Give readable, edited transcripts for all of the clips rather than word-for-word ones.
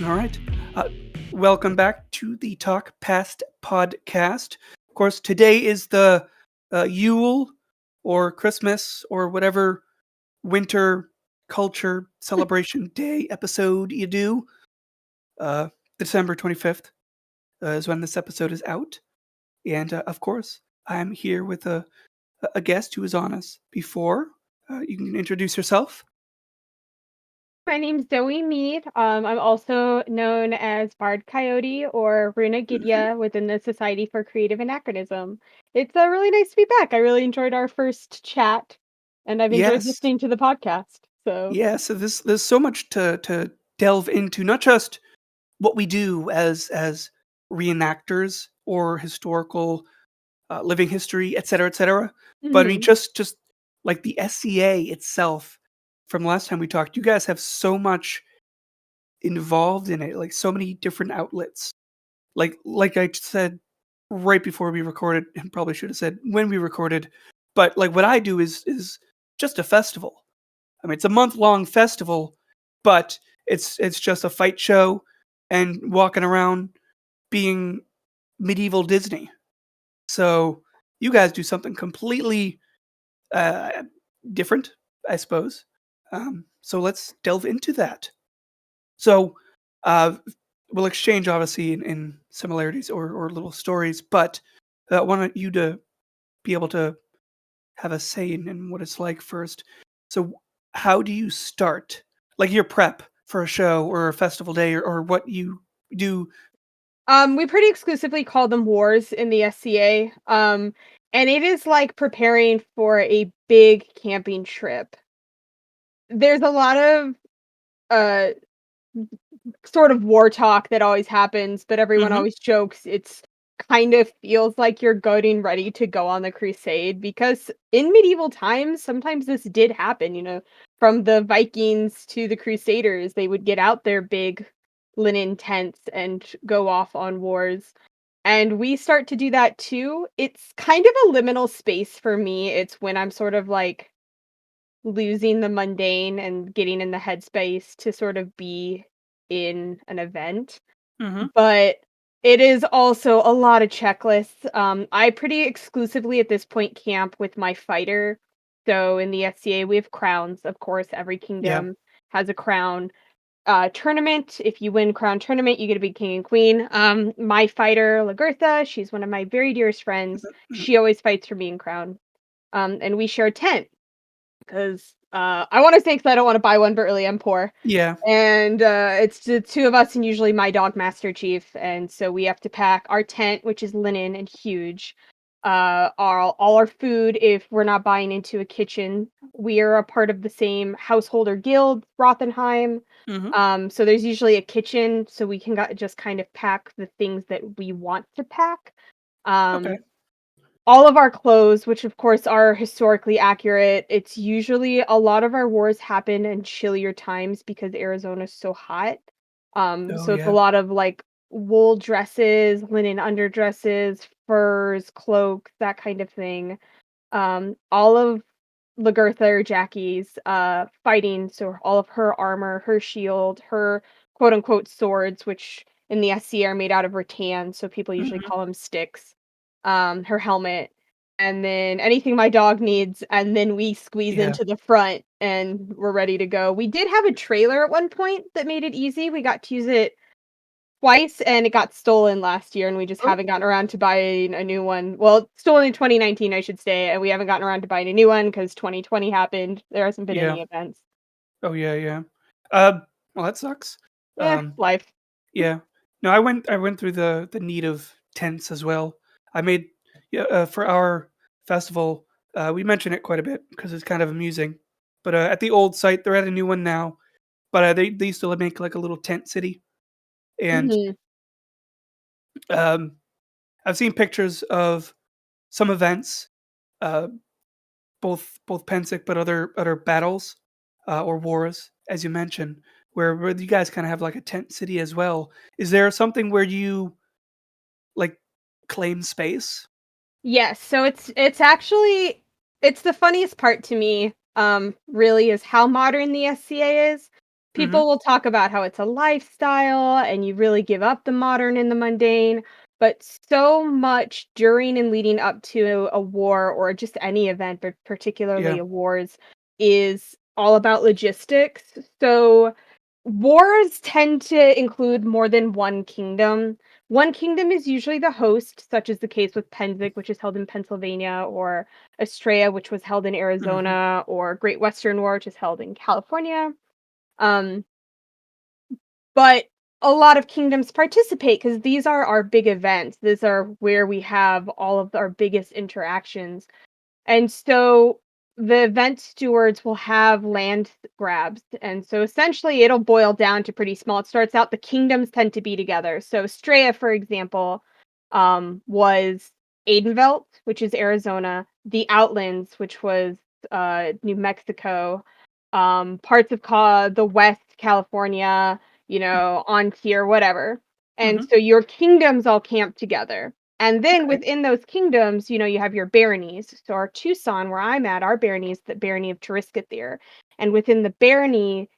All right. Uh, Welcome back to the Talk Past podcast. Of course, today is the Yule or Christmas or whatever winter culture celebration day episode you do. Uh, December 25th is when this episode is out. And of course, I'm here with a guest who was on us before. You can introduce yourself. My name's Zoe Mead. I'm also known as Bard Coyote or Runa Mhm. Gidya within the Society for Creative Anachronism. It's really nice to be back. I really enjoyed our first chat, and I've enjoyed Yes. listening to the podcast. So, Yeah, so there's so much to delve into, not just what we do as reenactors or historical living history, et cetera. But I mean, mhm. just like the S.C.A. itself. From last time we talked, you guys have so much involved in it, like so many different outlets. Like I said right before we recorded, and probably should have said when we recorded. But like what I do is just a festival. I mean, it's a month-long festival, but it's just a fight show and walking around being medieval Disney. So you guys do something completely uh, different, I suppose. So let's delve into that. So uh, we'll exchange, obviously, in similarities or little stories, but I want you to be able to have a say in what it's like first. So, how do you start? Like your prep for a show or a festival day, or what you do? We pretty exclusively call them wars in the SCA. And it is like preparing for a big camping trip. There's a lot of uh sort of war talk that always happens, but everyone Hmm. always jokes it's kind of feels like you're getting ready to go on the crusade because in medieval times, sometimes this did happen, from the Vikings to the Crusaders, they would get out their big linen tents and go off on wars. And we start to do that too. It's kind of a liminal space for me. It's when I'm sort of like losing the mundane and getting in the headspace to sort of be in an event. Hmm. But it is also a lot of checklists. I pretty exclusively at this point camp with my fighter. So in the SCA, we have crowns. Of course, every Yeah. kingdom has a crown tournament. If you win crown tournament, you get to be king and queen. My fighter, Lagertha, she's one of my very dearest friends. Mhm. She always fights for being crowned. And we share a tent because I want to say because I don't want to buy one, but really I'm poor. Yeah. And it's the two of us and usually my dog Master Chief, and so we have to pack our tent, which is linen and huge. All our food, if we're not buying into a kitchen, we are a part of the same householder guild, Rothenheim. Hmm. So there's usually a kitchen, so we can just kind of pack the things that we want to pack. Okay. Um, all of our clothes, which of course are historically accurate, it's usually a lot of our wars happen in chillier times because Arizona's so hot. Oh So it's a yeah. lot of like wool dresses, linen underdresses, furs, cloaks, that kind of thing. All of Lagertha or Jackie's fighting, so all of her armor, her shield, her quote unquote swords, which in the SC are made out of rattan, so people usually Hmm. call them sticks. Her helmet, and then anything my dog needs, and then we squeeze Yeah. into the front and we're ready to go. We did have a trailer at one point that made it easy. We got to use it twice and it got stolen last year and we just Oh. haven't gotten around to buying a new one. Well, stolen in 2019, I should say, and we haven't gotten around to buying a new one because 2020 happened. There hasn't been Yeah. any events. Oh yeah. Yeah. Uh. Well, that sucks. Yeah, Um. life. Yeah. No, I went through the need of tents as well. I made yeah for our festival. We mention it quite a bit because it's kind of amusing. But at the old site, they're at a new one now. But they used to make like a little tent city, and Hmm. um, I've seen pictures of some events, uh, both Pensic but other battles or wars, as you mentioned, where you guys kind of have like a tent city as well. Is there something where you like claim space? Yes, so it's actually it's the funniest part to me, really, is how modern the SCA is. Mhm. People will talk about how it's a lifestyle and you really give up the modern and the mundane, but so much during and leading up to a war or just any event, but particularly Yeah. a wars, is all about logistics. So wars tend to include more than one kingdom. One kingdom is usually the host, such as the case with Penzik, which is held in Pennsylvania, or S.C.A, which was held in Mhm. Arizona, or Great Western War, which is held in California. Um, but a lot of kingdoms participate because these are our big events. These are where we have all of our biggest interactions. And so the event stewards will have land grabs. And so essentially it'll boil down to pretty small. It starts out the kingdoms tend to be together. So Straya, for example, was Aidenvelt, which is Arizona, the Outlands, which was New Mexico, parts of the West California, on tier, whatever. And Mhm. so your kingdoms all camp together. And then Okay. within those kingdoms, you have your baronies. So our Tucson, where I'm at, our barony is the barony of Triskathir. And within the barony,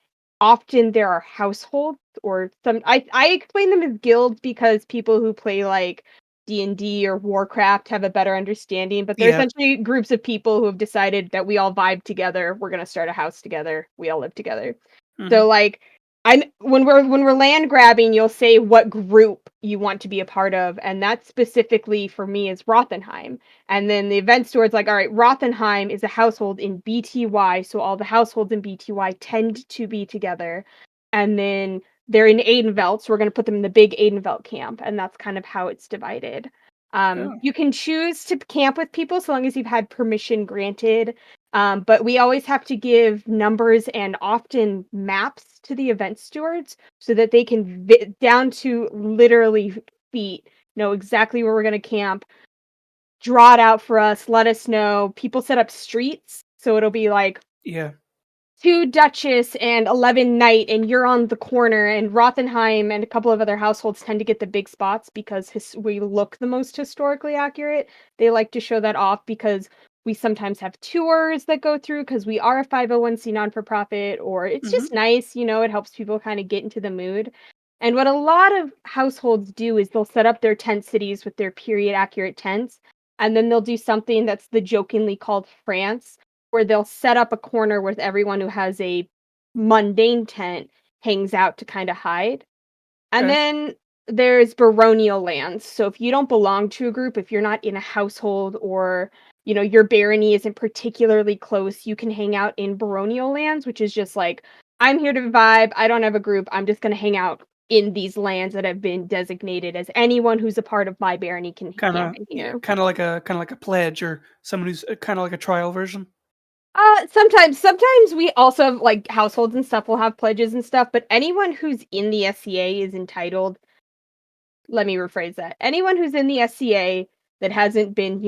often there are households or some I explain them as guilds because people who play like D&D or Warcraft have a better understanding, but they're Yeah. essentially groups of people who have decided that we all vibe together, we're gonna start a house together, we all live together. Mhm. So like I when we're land grabbing, you'll say what group you want to be a part of, and that specifically for me is Rothenheim. And then the event steward's like, all right, Rothenheim is a household in BTY, so all the households in BTY tend to be together. And then they're in Aidenvelt, so we're going to put them in the big Aidenvelt camp, and that's kind of how it's divided. Oh. You can choose to camp with people so long as you've had permission granted, but we always have to give numbers and often maps to the event stewards so that they can, down to literally feet, know exactly where we're going to camp, draw it out for us, let us know. People set up streets, so it'll be like Yeah. 2 Duchess and 11 Knight, and you're on the corner, and Rothenheim and a couple of other households tend to get the big spots because we look the most historically accurate. They like to show that off because we sometimes have tours that go through because we are a 501c non-for-profit, or it's Mhm. just nice, it helps people kind of get into the mood. And what a lot of households do is they'll set up their tent cities with their period accurate tents, and then they'll do something that's the jokingly called France, where they'll set up a corner with everyone who has a mundane tent hangs out to kind of hide. And Okay. then there's baronial lands. So if you don't belong to a group, if you're not in a household or, your barony isn't particularly close, you can hang out in baronial lands, which is just like, I'm here to vibe. I don't have a group. I'm just going to hang out in these lands that have been designated as anyone who's a part of my barony can camp Kinda in yeah, here. kinda like a pledge or someone who's, kinda like a trial version? Sometimes we also have, like, households and stuff will have pledges and stuff, but anyone who's in the S.C.A is entitled. Let me rephrase that. Anyone who's in the S.C.A that hasn't been,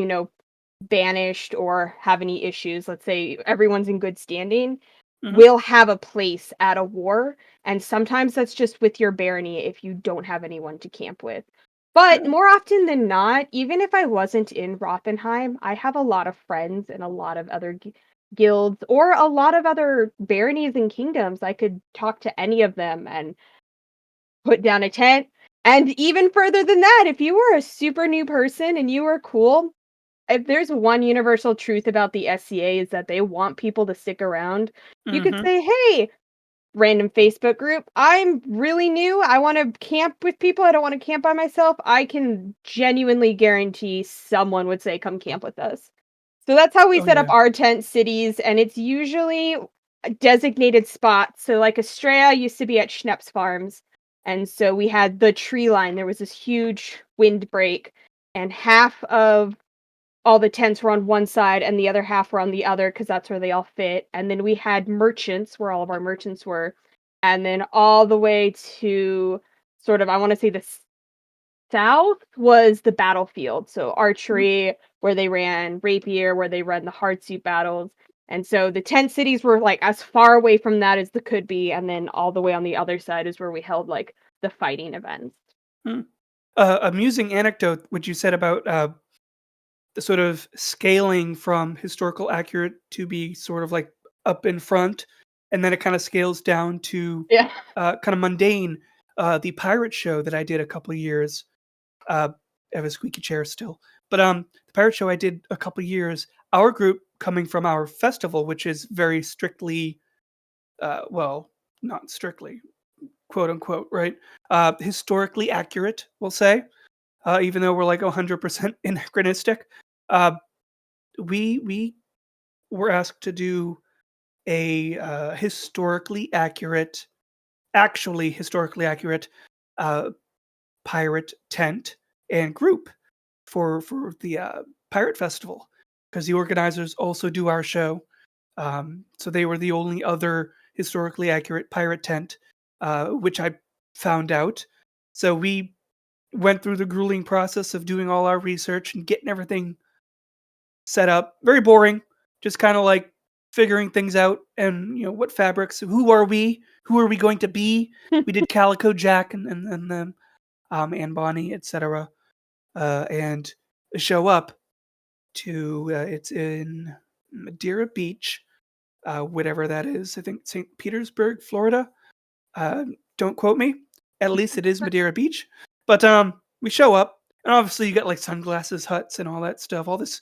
banished or have any issues, let's say everyone's in good standing, Mhm. will have a place at a war, and sometimes that's just with your barony if you don't have anyone to camp with. But Yeah. more often than not, even if I wasn't in Rothenheim, I have a lot of friends and a lot of other guilds or a lot of other baronies and kingdoms. I could talk to any of them and put down a tent. And even further than that, if you were a super new person and you were cool, if there's one universal truth about the S.C.A is that they want people to stick around. You could Mhm. say, "Hey, random Facebook group, I'm really new. I want to camp with people. I don't want to camp by myself." I can genuinely guarantee someone would say, "Come camp with us." So that's how we Oh, set up yeah. our tent cities, and it's usually a designated spots. So, like Estrella used to be at Schnepp's Farms, and so we had the tree line. There was this huge windbreak, and half of all the tents were on one side and the other half were on the other because that's where they all fit. And then we had merchants where all of our merchants were. And then all the way to sort of, I want to say the south was the battlefield. So Mhm. archery, where they ran rapier, where they ran the hard suit battles. And so the tent cities were like as far away from that as they could be. And then all the way on the other side is where we held like the fighting events. Hmm. Amusing anecdote which you said about, the sort of scaling from historical accurate to be sort of, like, up in front. and then it kind of scales down to Yeah. kind of mundane. The pirate show that I did a couple of years. I have a squeaky chair still, but the pirate show I did a couple of years. Our group coming from our festival, which is very strictly, well, not strictly, quote unquote, right? Historically accurate, we'll say, even though we're like 100% anachronistic. Uh, we were asked to do a historically accurate, actually historically accurate uh, pirate tent and group for the pirate festival because the organizers also do our show. So they were the only other historically accurate pirate tent, which I found out. So we went through the grueling process of doing all our research and getting everything set up. Very boring, just kind of like figuring things out and what fabrics. Who are we? Who are we going to be? We did Calico Jack and then Anne Bonny, etc. And show up to it's in Madeira Beach, whatever that is. I think St. Petersburg, Florida. Uh, don't quote me. At least it is Madeira Beach. But we show up, and obviously you got like sunglasses huts and all that stuff, all this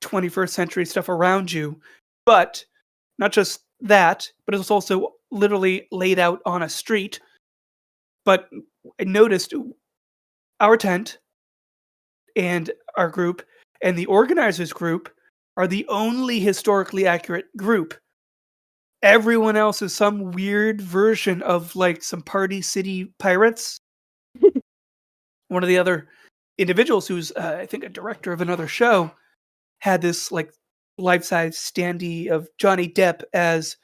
21st century stuff around you. But not just that, but it's also literally laid out on a street. But I noticed our tent and our group and the organizers group are the only historically accurate group. Everyone else is some weird version of like some Party City Pirates. One of the other individuals who's I think a director of another show had this like life-size standee of Johnny Depp as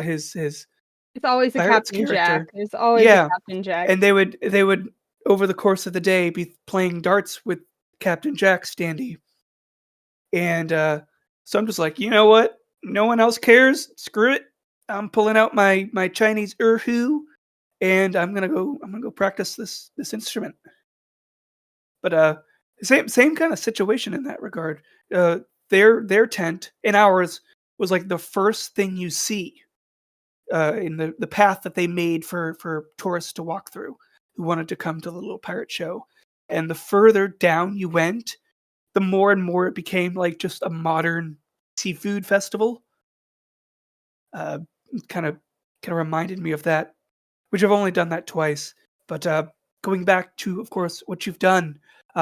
his It's always a pirates Captain Jack. character. There's always a Yeah, Captain Jack. and they would over the course of the day be playing darts with Captain Jack standee. And so I'm just like, you know what? No one else cares. Screw it. I'm pulling out my Chinese erhu, and I'm gonna go practice this instrument. But same kind of situation in that regard. Uh, their tent and ours was like the first thing you see in the path that they made for tourists to walk through who wanted to come to the little pirate show. And the further down you went, the more and more it became like just a modern seafood festival. Uh, kind of kind of reminded me of that, which I've only done that twice. But going back to, of course, what you've done,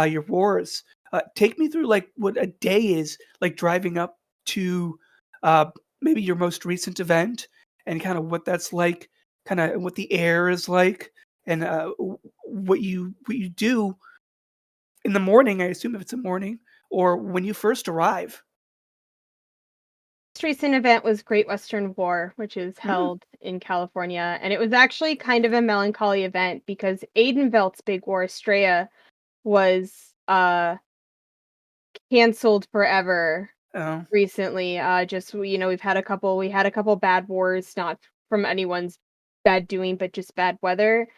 your wars. Take me through like what a day is like driving up to uh, maybe your most recent event and kind of what that's like, kind of what the air is like, and what you do in the morning. I assume if it's a morning or when you first arrive. Most recent event was Great Western War, which is Mm, held in California, and it was actually kind of a melancholy event because Aidenvelt's big war, S.C.A, was canceled forever oh, recently. Just we had a couple bad wars, not from anyone's bad doing, but just bad weather.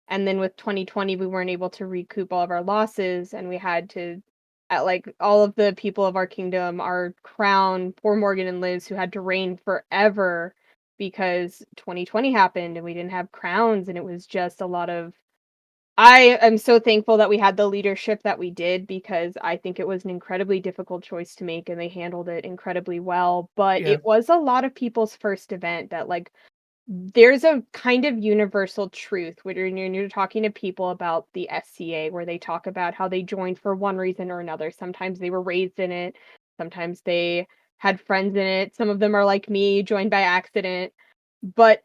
And then with 2020, we weren't able to recoup all of our losses, and we had to, at like all of the people of our kingdom, our crown, poor Morgan and Liz, who had to reign forever because 2020 happened and we didn't have crowns, and it was just a lot of I am so thankful that we had the leadership that we did because I think it was an incredibly difficult choice to make and they handled it incredibly well. But yeah. it was a lot of people's first event that, like, there's a kind of universal truth when you're talking to people about the S.C.A, where they talk about how they joined for one reason or another. Sometimes they were raised in it, sometimes they had friends in it. Some of them are like me, joined by accident. But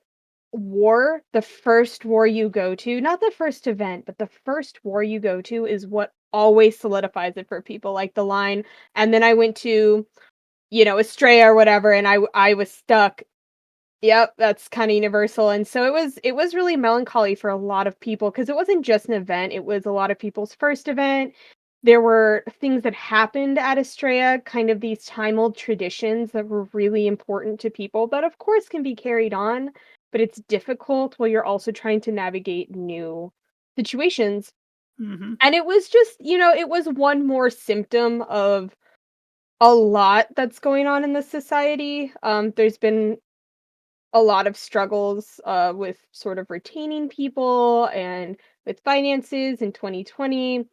the first war you go to, not the first event, but the first war you go to is what always solidifies it for people. Like the line, and then I went to, Estrella or whatever, and I was stuck. Yep, that's kind of universal. And so it was really melancholy for a lot of people because it wasn't just an event, it was a lot of people's first event. There were things that happened at Estrella, kind of these time-old traditions that were really important to people that of course can be carried on, but it's difficult while you're also trying to navigate new situations. Hmm. And it was just, it was one more symptom of a lot that's going on in the society. There's been a lot of struggles with sort of retaining people and with finances in 2020.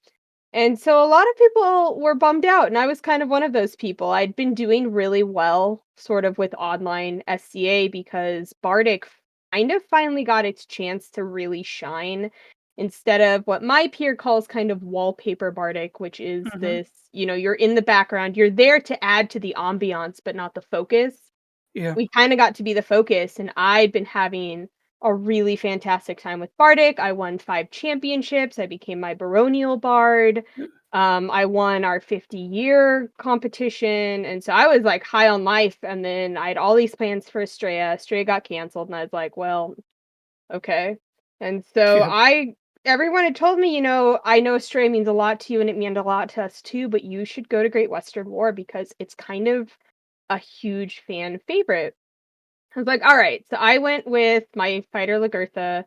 And so a lot of people were bummed out, and I was kind of one of those people. I'd been doing really well sort of with online SCA because Bardic kind of finally got its chance to really shine instead of what my peer calls kind of wallpaper Bardic, which is Mhm. this, you're in the background, you're there to add to the ambiance, but not the focus. Yeah. We kinda got to be the focus, and I'd been having a really fantastic time with Bardic. I won 5 championships, I became my baronial bard, I won our 50-year competition, and so I was, like, high on life, and then I had all these plans for Estrella. Estrella got canceled, and I was like, "Well, okay." And so Yeah. everyone had told me, "I know Estrella means a lot to you, and it meant a lot to us too, but you should go to Great Western War because it's kind of a huge fan favorite." I was like, "All right." So I went with my fighter Lagertha,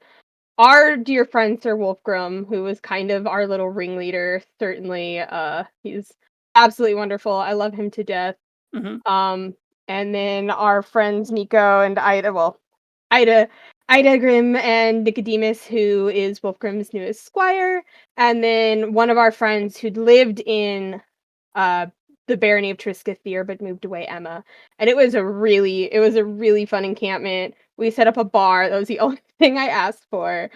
our dear friend Sir Wolfgram, who was kind of our little ringleader. Certainly, he's absolutely wonderful. I love him to death. Mhm. Um, and then our friends Nico and Ida. Well, Ida. Ida Grimm and Nicodemus, who is Wolfgram's newest squire, and then one of our friends who'd lived in uh, the barony of Triscathir, but moved away, Emma. And it was a really fun encampment. We set up a bar. That was the only thing I asked for.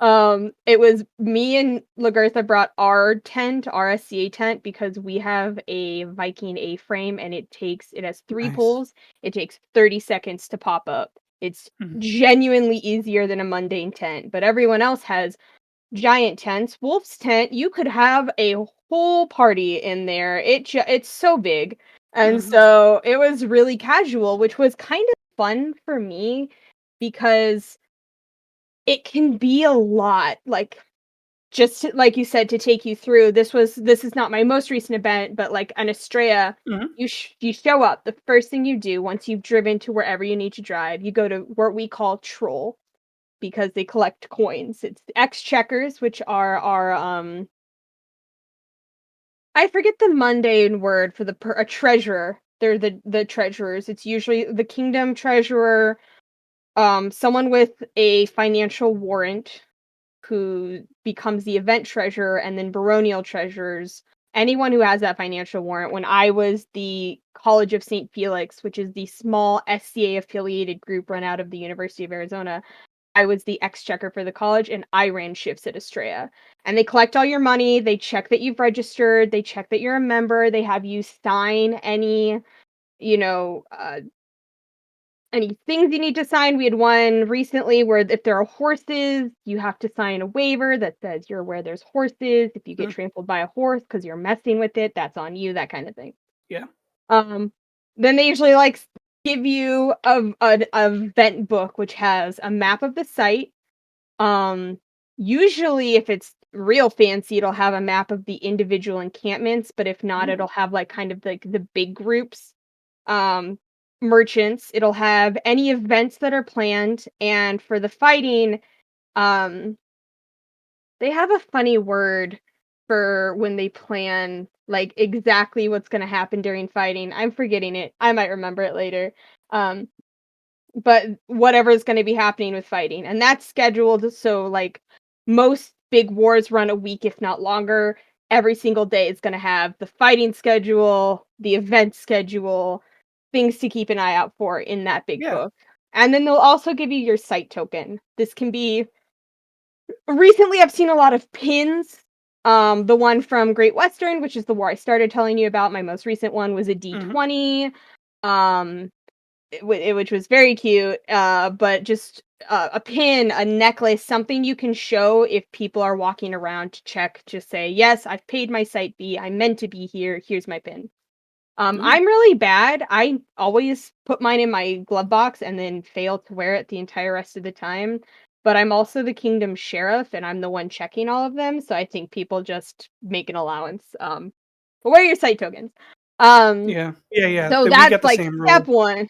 It was me and Lagertha brought our tent, our S.C.A tent, because we have a Viking A-frame and it has 3 Nice. poles. It takes 30 seconds to pop up. It's Mhm. genuinely easier than a mundane tent, but everyone else has giant tents. Wolf's tent, you could have a whole party in there. It's so big. And Mhm. so it was really casual, which was kind of fun for me because it can be a lot. Like like you said, to take you through. This is not my most recent event, but like an Estrella, Mhm. you show up. The first thing you do once you've driven to wherever you need to drive, you go to what we call Troll because they collect coins. It's the exchequers, which are our I forget the mundane word for a treasurer. They're the treasurers. It's usually the kingdom treasurer, someone with a financial warrant who becomes the event treasurer, and then baronial treasurers. Anyone who has that financial warrant. When I was the College of St. Felix, which is the small SCA affiliated group run out of the University of Arizona, I was the exchequer for the college, and I ran shifts at Estrella. And they collect all your money, they check that you've registered, they check that you're a member, they have you sign you know, uh, any things you need to sign. We had one recently where if there are horses, you have to sign a waiver that says you're aware there's horses. If you get Mhm. trampled by a horse because you're messing with it, that's on you, that kind of thing. Yeah. Um, then they usually give you a event book which has a map of the site. um, Usually if it's real fancy, it'll have a map of the individual encampments, but if not, Ooh. it'll have like kind of like the big groups. Um, Merchants, it'll have any events that are planned, and for the fighting, um, they have a funny word for when they plan like exactly what's going to happen during fighting. I'm forgetting it. I might remember it later. Um, but whatever is going to be happening with fighting, and that's scheduled so like most big wars run a week if not longer. Every single day is going to have the fighting schedule, the event schedule, things to keep an eye out for in that big Yeah. book. And then they'll also give you your site token. This can be recently I've seen a lot of pins. The one from Great Western, which is the war I started telling you about, my most recent one was a Mhm. D20. Um which was very cute, but just a pin, a necklace, something you can show if people are walking around to check, just say, "Yes, I've paid my site fee. I meant to be here. Here's my pin." Ooh. I'm really bad. I always put mine in my glove box and then fail to wear it the entire rest of the time. But I'm also the kingdom sheriff, and I'm the one checking all of them, so I think people just make an allowance. But wear your site tokens. Um, Yeah. Yeah, yeah. so We got that's the like same step rule. one.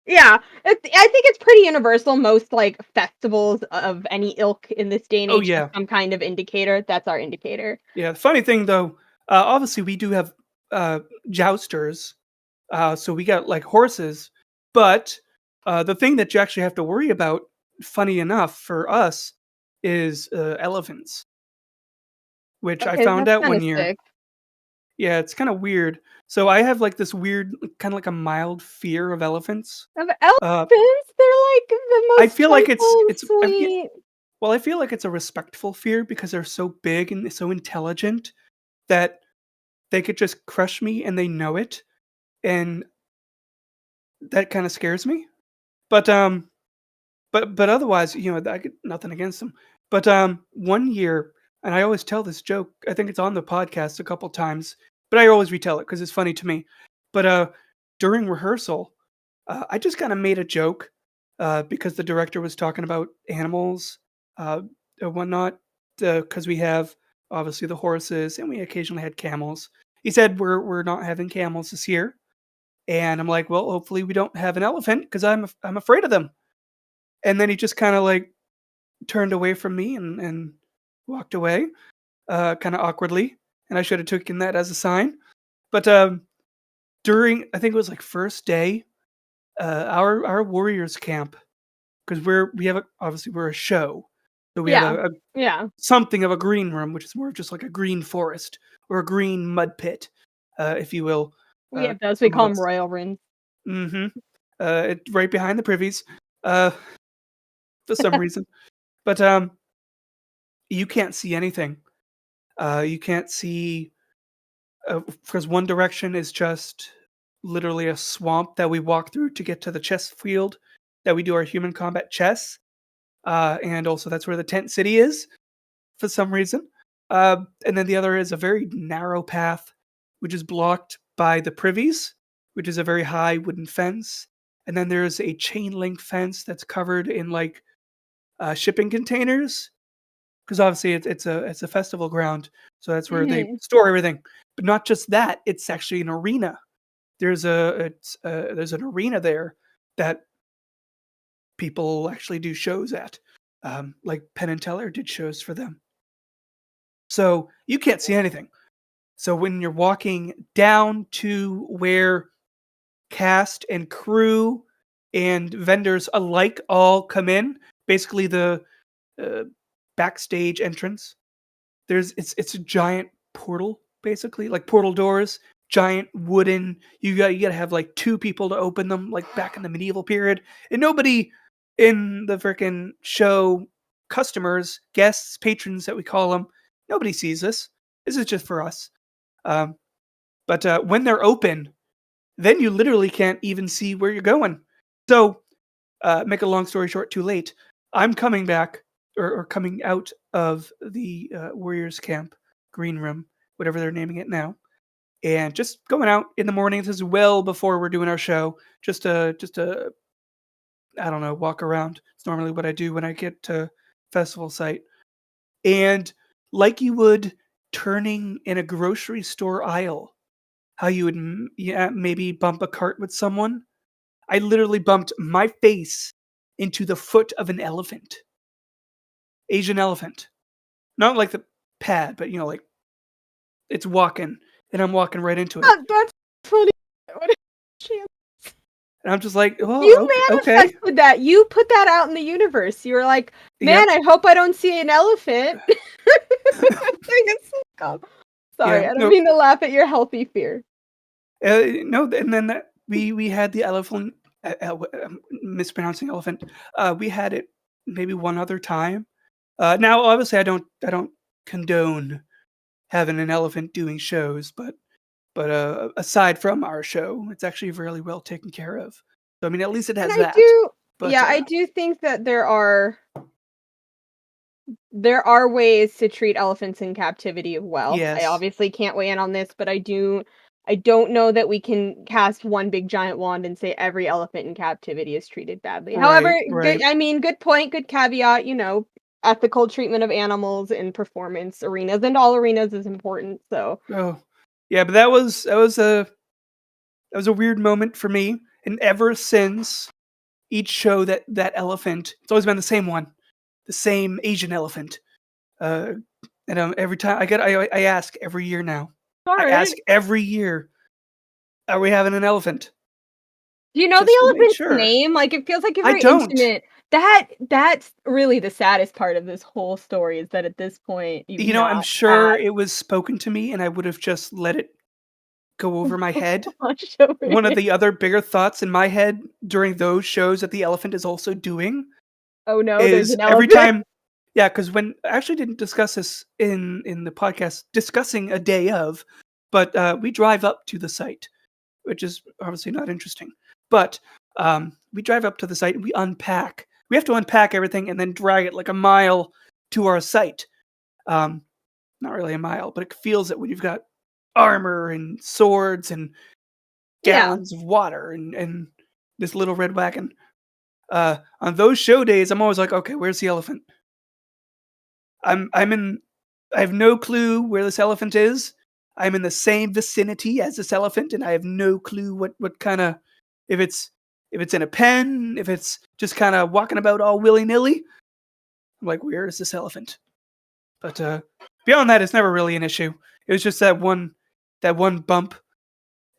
Yeah, I think it's pretty universal. Most, like, festivals of any ilk in this day and Oh, age have yeah. some kind of indicator. That's our indicator. Yeah. The funny thing though, obviously we do have uh jousters. So we got like horses, but The thing that you actually have to worry about, funny enough for us, is elephants, which I Okay, found that's out kind one of year. sick. Yeah, it's kind of weird. So I have like this weird, kind of like a mild fear of elephants. Of Uh, elephants, they're like the I most feel like gentle and sweet. I feel like it's a respectful fear because they're so big and so intelligent that they could just crush me and they know it, and that kind of scares me. But but otherwise, I get nothing against them. But one year, and I always tell this joke. I think it's on the podcast a couple times, but I always retell it because it's funny to me. But during rehearsal, I just kind of made a joke because the director was talking about animals uh, and whatnot. Because we have obviously the horses, and we occasionally had camels. He said we're not having camels this year, and I'm like, well, hopefully we don't have an elephant because I'm afraid of them. And then he just kind of like turned away from me and walked away, kind of awkwardly. And I should have taken that as a sign. But during, I think it was like first day, our Warriors camp, because we have obviously we're a show, so we have Yeah, a yeah. something of a green room, which is more just like a green forest or a green mud pit, if you will. We have those. We Some of call them us. royal rooms. Mm-hmm. Right behind the privies, uh, for some reason. But you can't see anything. You can't see because one direction is just literally a swamp that we walk through to get to the chess field that we do our human combat chess, and also that's where the tent city is for some reason. And then the other is a very narrow path, which is blocked by the privies, which is a very high wooden fence. And then there's a chain link fence that's covered in like shipping containers, because obviously it's a festival ground, so that's where they Mhm. store everything. But not just that; it's actually an arena. There's an arena there that people actually do shows at, like Penn and Teller did shows for them. So you can't see anything. So when you're walking down to where cast and crew and vendors alike all come in, basically the uh, backstage entrance, it's a giant portal, basically, like portal doors, giant wooden. You gotta have like two people to open them, like back in the medieval period, and nobody in the freaking show, customers, guests, patrons that we call them, nobody sees this. This is just for us. Um, but when they're open, then you literally can't even see where you're going. So make a long story short, too late. I'm coming back or coming out of the Warriors camp green room, whatever they're naming it now, and just going out in the mornings as well before we're doing our show, just to I don't know, walk around. It's normally what I do when I get to festival site, and like you would turning in a grocery store aisle, how you would yeah, maybe bump a cart with someone. I literally bumped my face into the foot of an elephant. Asian elephant. Not like the pad, but like it's walking and I'm walking right into it. That's funny. What a chance. And I'm just like, You "Oh, okay." manifested that. You put that out in the universe. You were like, "Man, Yep. I hope I don't see an elephant." It's so dumb. Yeah. Sorry, I don't No. mean to laugh at your healthy fear. No, and then we had the elephant I'm mispronouncing elephant. We had it maybe one other time. Now obviously I don't condone having an elephant doing shows, but aside from our show, it's actually really well taken care of. So I mean, at least it And has I that. do But yeah, I do think that there are ways to treat elephants in captivity well. I yes, obviously can't weigh in on this, but I don't know that we can cast one big giant wand and say every elephant in captivity is treated badly. However, right, right. good point, good caveat, ethical treatment of animals in performance arenas and all arenas is important. So, Oh, yeah, but that was a weird moment for me. And ever since each show that elephant, it's always been the same one, the same Asian elephant. Uh, and every time I ask every year now. I all ask right. every year, are we having an elephant? Do you know just the to make elephant's sure. name? Like, it feels like a I very don't. intimate that's really the saddest part of this whole story is that at this point, you've You know, I'm not had sure it was spoken to me and I would have just let it go over my head. much over One of it. the other bigger thoughts in my head during those shows that the elephant is also doing Oh, no, there's is an every elephant? time. Yeah, because when I actually didn't discuss this in the podcast discussing a day of, but, we drive up to the site, which is obviously not interesting. But, we drive up to the site and we unpack. We have to unpack everything and then drag it like a mile to our site. Um, Not really a mile, but it feels it when you've got armor and swords and Yeah. gallons of water and this little red wagon. On those show days, I'm always like, okay, where's the elephant? I'm in. I have no clue where this elephant is. I'm in the same vicinity as this elephant, and I have no clue what kind of if it's if it's in a pen, if it's just kind of walking about all willy nilly. I'm like, where is this elephant? But beyond that, it's never really an issue. It was just that one bump,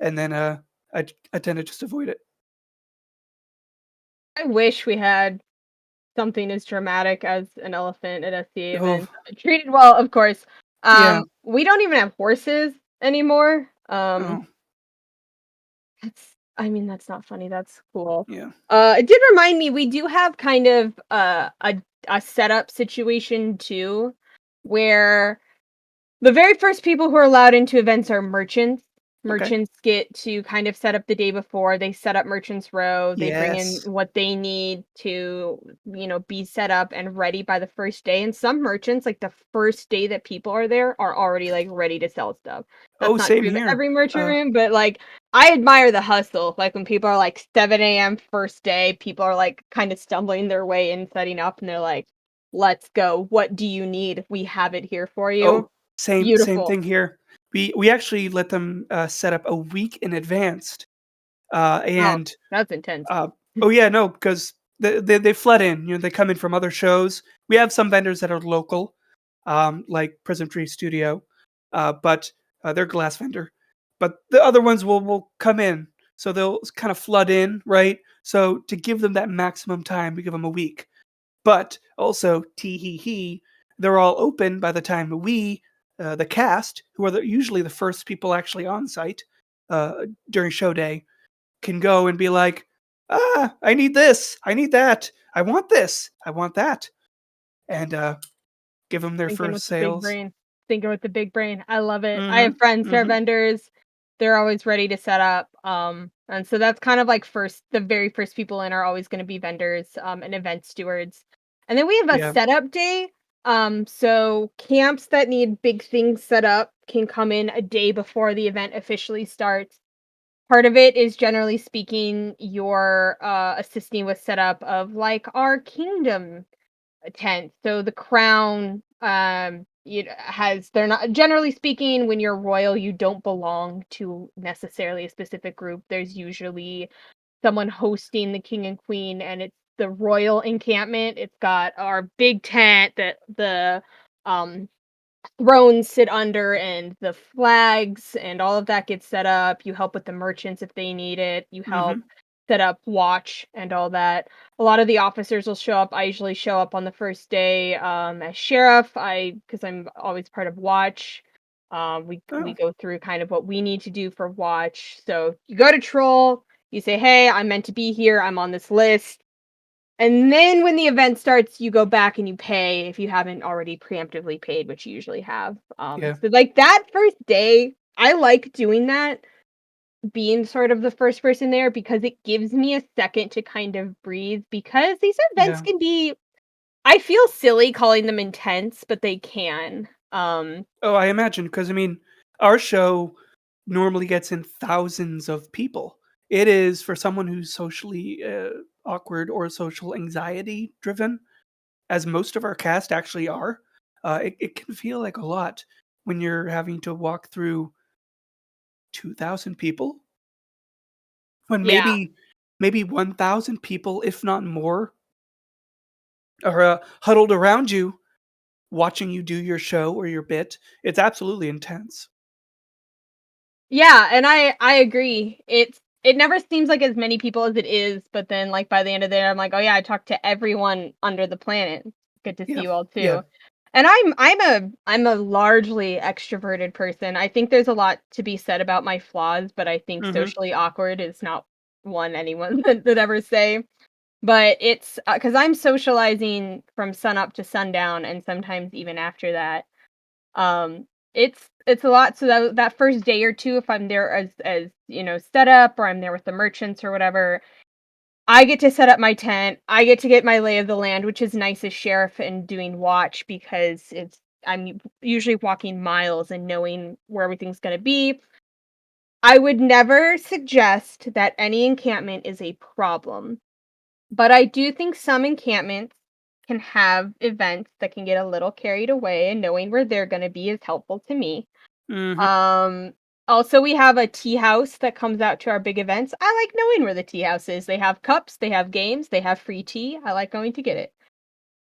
and then I tend to just avoid it. I wish we had something as dramatic as an elephant at S.C.A. Oh events. Treated well, of course. yeah. We don't even have horses anymore. Oh I mean, that's not funny, that's cool. yeah. It did remind me, we do have kind of, a setup situation too, where the very first people who are allowed into events are merchants. Okay. Merchants get to kind of set up the day before. They set up Merchants Row. They bring in Yes. what they need to, be set up and ready by the first day. And some merchants, like the first day that people are there, are already like ready to sell stuff. Oh, That's not same true of here. every merchant Uh, room, but like I admire the hustle. Like when people are like 7 a.m. first day, people are like kind of stumbling their way in setting up and they're like, let's go. What do you need? We have it here for you. Oh, same Beautiful. thing here. We actually let them, set up a week in advance, Oh, and, that's intense. uh oh, yeah, no, because they flood in, they come in from other shows. We have some vendors that are local, like Prism Tree Studio, but, they're a glass vendor. But the other ones will come in, so they'll kind of flood in, right? So to give them that maximum time, we give them a week. But also, tee hee hee, they're all open by the time we, the cast, who are usually the first people actually on site during show day, can go and be like, I need this, I need that, I want this, I want that, and give them their Thinking with first the big sales. brain. Thinking with the big brain. I love it. I have Mm friends hmm. that are Mm hmm. vendors. They're always ready to set up. And so that's kind of like the very first people in are always going to be vendors, and event stewards. And then we have a Yeah. setup day. So camps that need big things set up can come in a day before the event officially starts. Part of it is generally speaking, you're assisting with setup of like our kingdom tent. So the crown has they're not generally speaking when you're royal you don't belong to necessarily a specific group. There's usually someone hosting the king and queen and it's the royal encampment. It's got our big tent that the um thrones sit under and the flags and all of that gets set up. You help with the merchants if they need it. You Mm hmm. help set up watch and all that. A lot of the officers will show up. I usually show up on the first day as sheriff. I because I'm always part of watch. We Oh go through kind of what we need to do for watch. So you go to troll. You say, "Hey, I'm meant to be here. I'm on this list." And then when the event starts, you go back and you pay if you haven't already preemptively paid, which you usually have. yeah. So like that first day, I like doing that, being sort of the first person there because it gives me a second to kind of breathe because these events Yeah. can be I feel silly calling them intense, but they can. Oh, I imagine, because I mean, our show normally gets in thousands of people. It is for someone who's socially awkward or social anxiety driven, as most of our cast actually are. It can feel like a lot when you're having to walk through 2,000 people, when Yeah. maybe 1,000 people, if not more, are huddled around you watching you do your show or your bit. It's absolutely intense. Yeah, and I agree. It's it never seems like as many people as it is, but then, like, by the end of the day, I'm like, "Oh, yeah, I talked to everyone under the planet. Good to see Yeah, you all yeah. too." And I'm a largely extroverted person. I think there's a lot to be said about my flaws, but I think Mhm. socially awkward is not one anyone would ever say. But it's, 'cause I'm socializing from sunup to sundown and sometimes even after that. Um, it's a lot, so that first day or 2, if I'm there as set up or I'm there with the merchants or whatever, I get to set up my tent, I get to get my lay of the land, which is nice as sheriff and doing watch because I'm usually walking miles and knowing where everything's gonna be. I would never suggest that any encampment is a problem, but I do think some encampments can have events that can get a little carried away, and knowing where they're gonna be is helpful to me. Mhm. Um, Also, we have a tea house that comes out to our big events. I like knowing where the tea house is. They have cups, they have games, they have free tea. I like going to get it.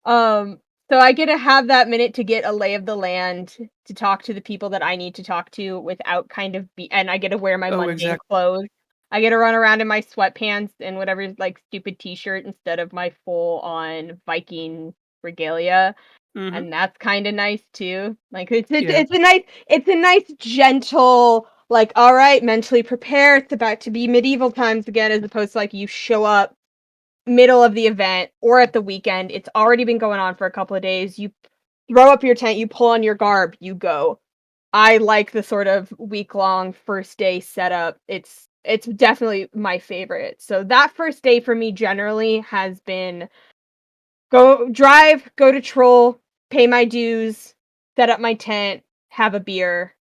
Um, so I get to have that minute to get a lay of the land, to talk to the people that I need to talk to without kind of and I get to wear my Oh, mundane exactly. clothes. I get to run around in my sweatpants and whatever like stupid t-shirt instead of my full on Viking regalia. Mhm. And that's kinda nice too. Like, Yeah. it's a nice gentle, like, "Alright, mentally prepare, it's about to be medieval times again," as opposed to, like, you show up middle of the event or at the weekend, it's already been going on for a couple of days, you throw up your tent, you pull on your garb, you go. I like the sort of week-long first day setup. It's definitely my favorite. So that first day for me generally has been go drive, go to Troll, pay my dues, set up my tent, have a beer,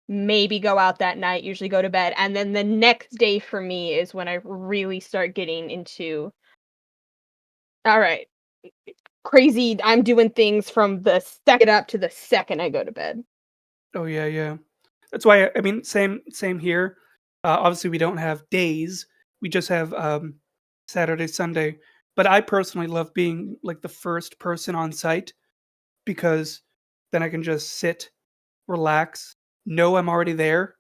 maybe go out that night, usually go to bed, and then the next day for me is when I really start getting into, "Alright, crazy, I'm doing things from the second up to the second I go to bed." Oh, yeah, yeah. That's why I mean, same here. Obviously, we don't have days. We just have Saturday, Sunday. But I personally love being like the first person on site because then I can just sit, relax, know I'm already there,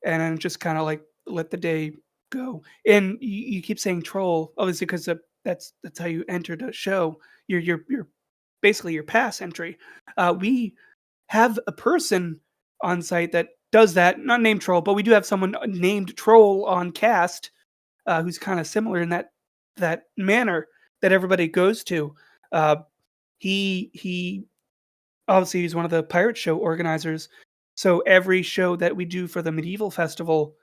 and then just kind of like let the day go. And you keep saying troll, obviously, because that's how you entered a show. You're basically your pass entry. We have a person on site that does that, not named troll, but we do have someone named troll on cast who's kind of similar in that manner that everybody goes to. Uh, he obviously he's one of the pirate show organizers. So every show that we do for the medieval festival,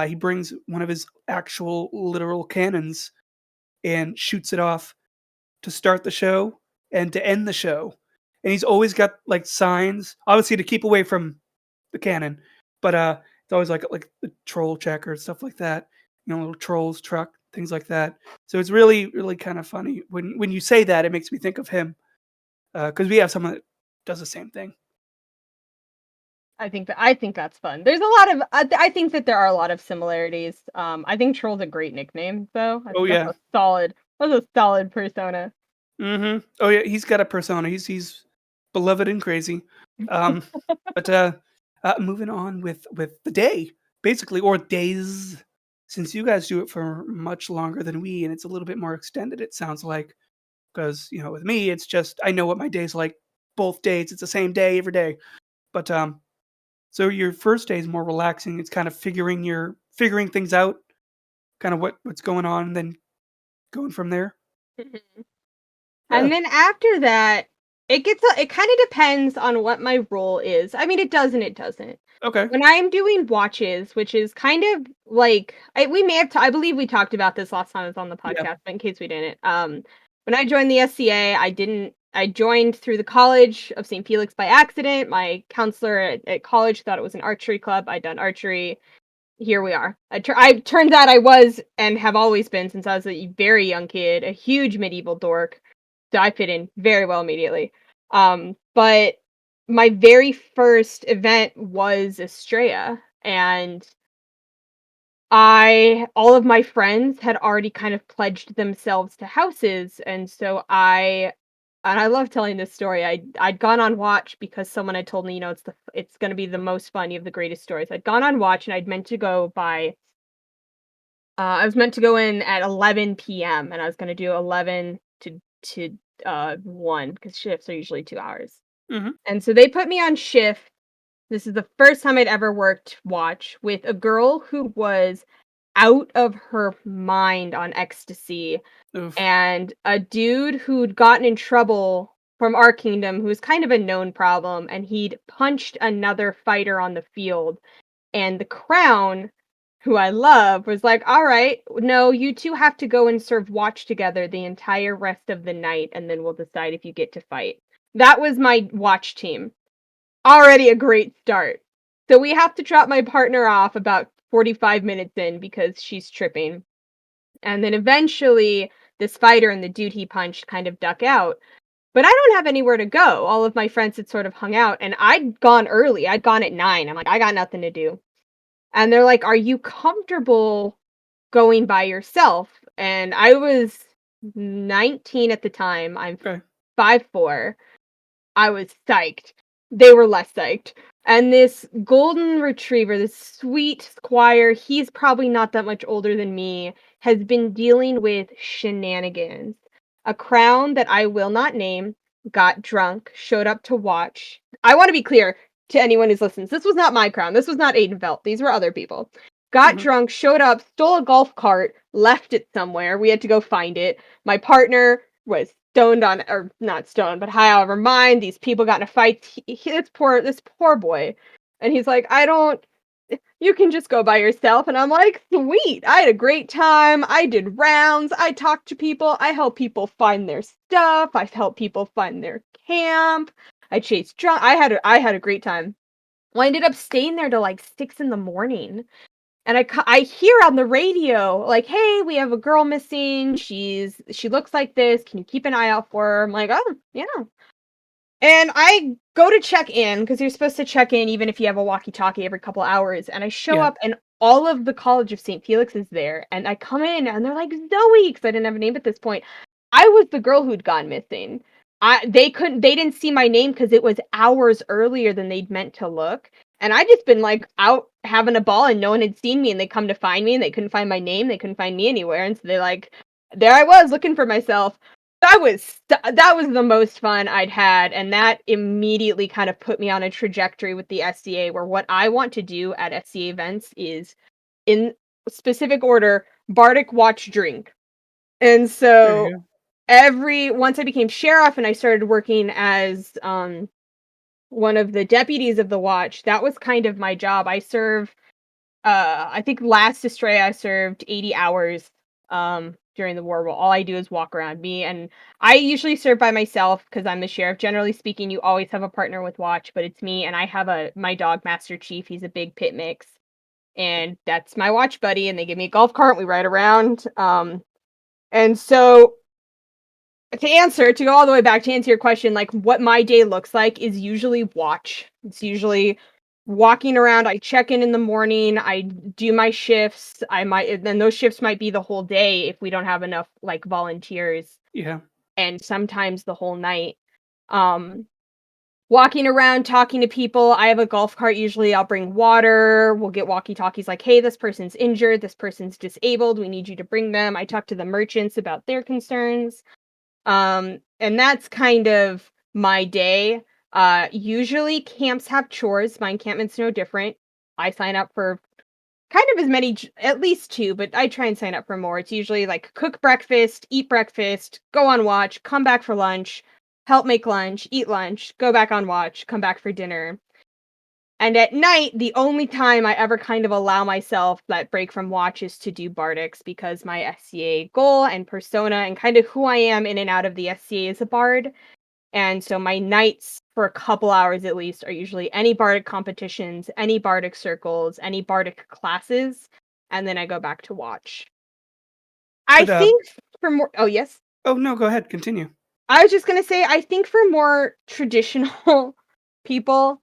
he brings one of his actual literal cannons and shoots it off to start the show and to end the show. And he's always got like signs, obviously to keep away from the cannon, but it's always like the troll checker and stuff like that. You know, little trolls truck, things like that. So it's really kind of funny when you say that. It makes me think of him because we have someone that does the same thing. I think that's fun. There's a lot of I think that there are a lot of similarities. I think Troll's a great nickname, though. I Oh think yeah. that's a solid persona. Oh yeah. He's got a persona. He's beloved and crazy. Um, but moving on with the day, basically, or days, since you guys do it for much longer than we, and it's a little bit more extended. It sounds like because with me, it's just I know what my day's like. Both days, it's the same day every day. But so your first day is more relaxing. It's kind of figuring things out, kind of what's going on, and then going from there. And Yeah. then after that, it kind of depends on what my role is. I mean, it does and it doesn't. Okay. When I'm doing watches, which is kind of like we may have I believe we talked about this last time I was on the Yeah. podcast, but in case we didn't, when I joined the S.C.A, I joined through the College of St. Felix by accident. My counselor at college thought it was an archery club. I'd done archery. Here we are. I turns out I was and have always been since I was a very young kid, a huge medieval dork. So I fit in very well immediately. But my very first event was S.C.A, and I all of my friends had already kind of pledged themselves to houses, and so I love telling this story. I'd gone on watch because someone had told me, it's gonna be the most fun. You have the greatest stories. I'd gone on watch and I'd meant to go by I was meant to go in at 11 p.m. and I was gonna do 11 to 1 because shifts are usually 2 hours. Mhm. And so they put me on shift. This is the first time I'd ever worked watch with a girl who was out of her mind on ecstasy, Oof. and a dude who'd gotten in trouble from our kingdom, who was kind of a known problem, and he'd punched another fighter on the field. And the crown, who I love, was like, "All right, no, you two have to go and serve watch together the entire rest of the night, and then we'll decide if you get to fight." That was my watch team. Already a great start. So we have to drop my partner off about 45 minutes in because she's tripping. And then eventually, this fighter and the dude he punched kind of duck out. But I don't have anywhere to go. All of my friends had sort of hung out, and I'd gone early. I'd gone at 9. I'm like, I got nothing to do. And they're like, "Are you comfortable going by yourself?" And I was 19 at the time. I'm Okay. 5'4". I was psyched. They were less psyched. And this golden retriever, this sweet squire, he's probably not that much older than me, has been dealing with shenanigans. A crown that I will not name got drunk, showed up to watch. I want to be clear to anyone who's listens. This was not my crown. This was not Aiden Felt. These were other people. Got Mhm. drunk, showed up, stole a golf cart, left it somewhere. We had to go find it. My partner was stoned on, or not stoned, but high out of her mind. These people got in a fight. This poor boy, and he's like, "I don't. You can just go by yourself." And I'm like, "Sweet! I had a great time. I did rounds. I talked to people. I helped people find their stuff. I helped people find their camp. I chased drunk. I had a great time." Well, I ended up staying there till like 6 in the morning. And I hear on the radio, like, "Hey, we have a girl missing. She looks like this. Can you keep an eye out for her?" I'm like, "Oh, yeah." And I go to check in because you're supposed to check in even if you have a walkie-talkie every couple hours. And I show Yeah. up, and all of the College of St. Felix is there. And I come in, and they're like, "Zoe," because I didn't have a name at this point. I was the girl who'd gone missing. They didn't see my name because it was hours earlier than they'd meant to look. And I just been like out having a ball, and no one had seen me, and they come to find me, and they couldn't find my name, they couldn't find me anywhere. And so they like, there I was looking for myself. That was the most fun I'd had, and that immediately kind of put me on a trajectory with the S.C.A. where what I want to do at S.C.A. events is, in specific order, Bardic, watch, drink. And There so you go. every once I became sheriff and I started working as one of the deputies of the watch, that was kind of my job. I think last Astray I served 80 hours during the war. Well, all I do is walk around. Me and I usually serve by myself because I'm the sheriff. Generally speaking, you always have a partner with watch, but it's me, and I have a my dog Master Chief. He's a big pit mix, and that's my watch buddy, and they give me a golf cart and we ride around. And so to go all the way back to answer your question, like what my day looks like is usually watch. It's usually walking around. I check in the morning. I do my shifts. Then those shifts might be the whole day if we don't have enough like volunteers, Yeah. and sometimes the whole night. Um, Walking around, talking to people. I have a golf cart. Usually I'll bring water. We'll get walkie talkies like, "Hey, this person's injured. This person's disabled. We need you to bring them." I talk to the merchants about their concerns. And that's kind of my day. Usually camps have chores. My encampment's no different. I sign up for kind of as many, at least two, but I try and sign up for more. It's usually like cook breakfast, eat breakfast, go on watch, come back for lunch, help make lunch, eat lunch, go back on watch, come back for dinner. And at night, the only time I ever kind of allow myself that break from watch is to do bardics because my S.C.A. goal and persona and kind of who I am in and out of the S.C.A. is a bard. And so my nights for a couple hours at least are usually any bardic competitions, any bardic circles, any bardic classes, and then I go back to watch. I But, think for more oh yes. oh, no, go ahead, continue. I was just gonna say I think for more traditional people,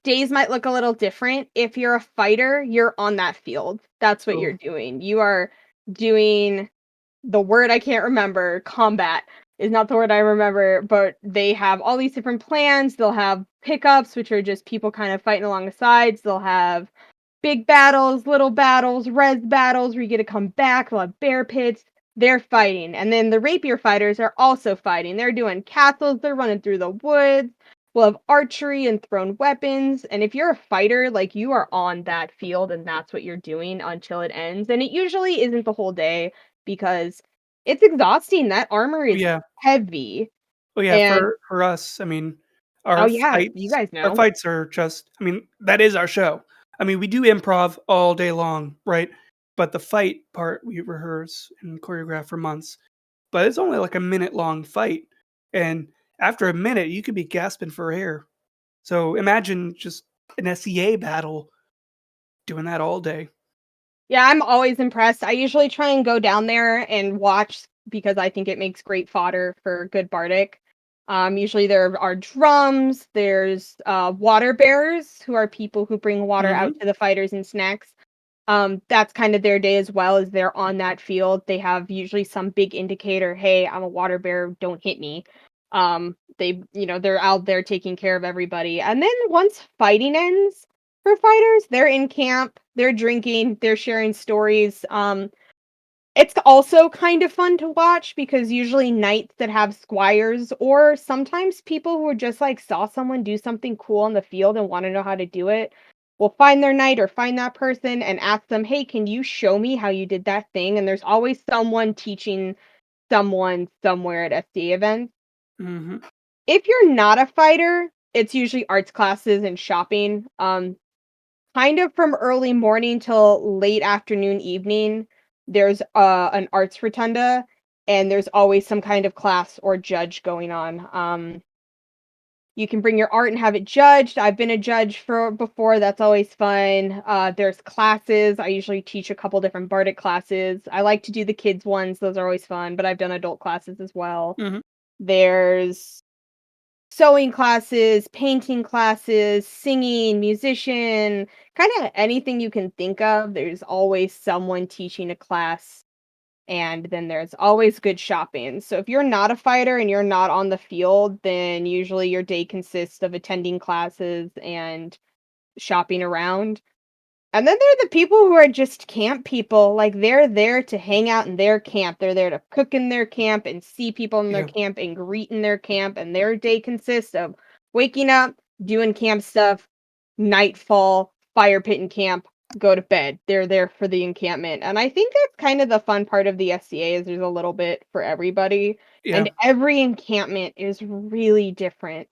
days might look a little different. If you're a fighter, you're on that field. That's what you're Oh, doing. You are doing the word I can't remember, combat is not the word I remember, but they have all these different plans. They'll have pickups, which are just people kind of fighting along the sides. They'll have big battles, little battles, res battles where you get to come back, we'll have bear pits. They're fighting. And then the rapier fighters are also fighting. They're doing castles, they're running through the woods. We'll have archery and thrown weapons. And if you're a fighter, like you are on that field and that's what you're doing until it ends. And it usually isn't the whole day because it's exhausting. That armor is Yeah. heavy. Oh yeah, And for us, I mean, oh yeah, you guys our know. fights are just I mean, that is our show. I mean, we do improv all day long, right? But the fight part we rehearse and choreograph for months. But it's only like a minute long fight. And after a minute, you could be gasping for air. So imagine just an S.C.A. battle doing that all day. Yeah, I'm always impressed. I usually try and go down there and watch because I think it makes great fodder for good bardic. Usually there are drums, there's water bearers who are people who bring water out Mhm. to the fighters and snacks. That's kind of their day as well as they're on that field. They have usually some big indicator, hey, I'm a water bearer, don't hit me. They're out there taking care of everybody. And then once fighting ends for fighters, they're in camp, they're drinking, they're sharing stories. It's also kind of fun to watch because usually knights that have squires or sometimes people who are just like saw someone do something cool on the field and want to know how to do it will find their knight or find that person and ask them, "Hey, can you show me how you did that thing?" And there's always someone teaching someone somewhere at SCA events. Mhm. If you're not a fighter, it's usually arts classes and shopping. Kind of from early morning till late afternoon, evening, there's, an arts rotunda, and there's always some kind of class or judge going on. You can bring your art and have it judged. I've been a judge for before, that's always fun. There's classes. I usually teach a couple different bardic classes. I like to do the kids ones, those are always fun, but I've done adult classes as well. Mhm. There's sewing classes, painting classes, singing, musician, kinda anything you can think of, there's always someone teaching a class, and then there's always good shopping. So if you're not a fighter and you're not on the field, then usually your day consists of attending classes and shopping around. And then there are the people who are just camp people, like, they're there to hang out in their camp, they're there to cook in their camp and see people in their Yeah. camp and greet in their camp, and their day consists of waking up, doing camp stuff, nightfall, fire pit in camp, go to bed. They're there for the encampment, and I think that's kind of the fun part of the SCA is there's a little bit for everybody, Yeah. and every encampment is really different.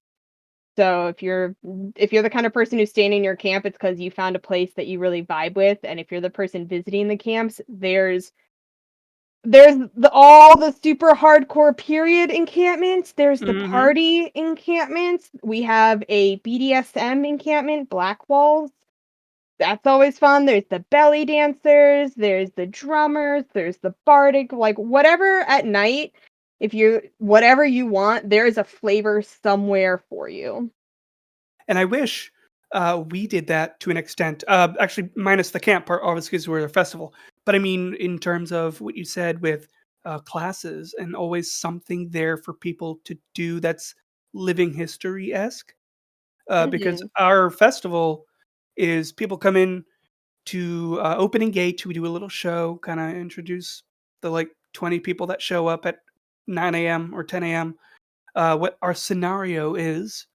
So if you're the kind of person who's staying in your camp, it's because you found a place that you really vibe with, and if you're the person visiting the camps, there's all the super hardcore period encampments. There's the Mhm. party encampments. We have a BDSM encampment, Black Walls. That's always fun. There's the belly dancers. There's the drummers. There's the bardic. Like whatever at night, if you whatever you want, there is a flavor somewhere for you. And I wish we did that to an extent. Actually, minus the camp part, obviously, because we're at a festival. But I mean, in terms of what you said with classes and always something there for people to do that's living history esque. Because Mhm. our festival is people come in to opening gate. We do a little show, kind of introduce the like 20 people that show up at 9 a.m. or 10 a.m. What our scenario is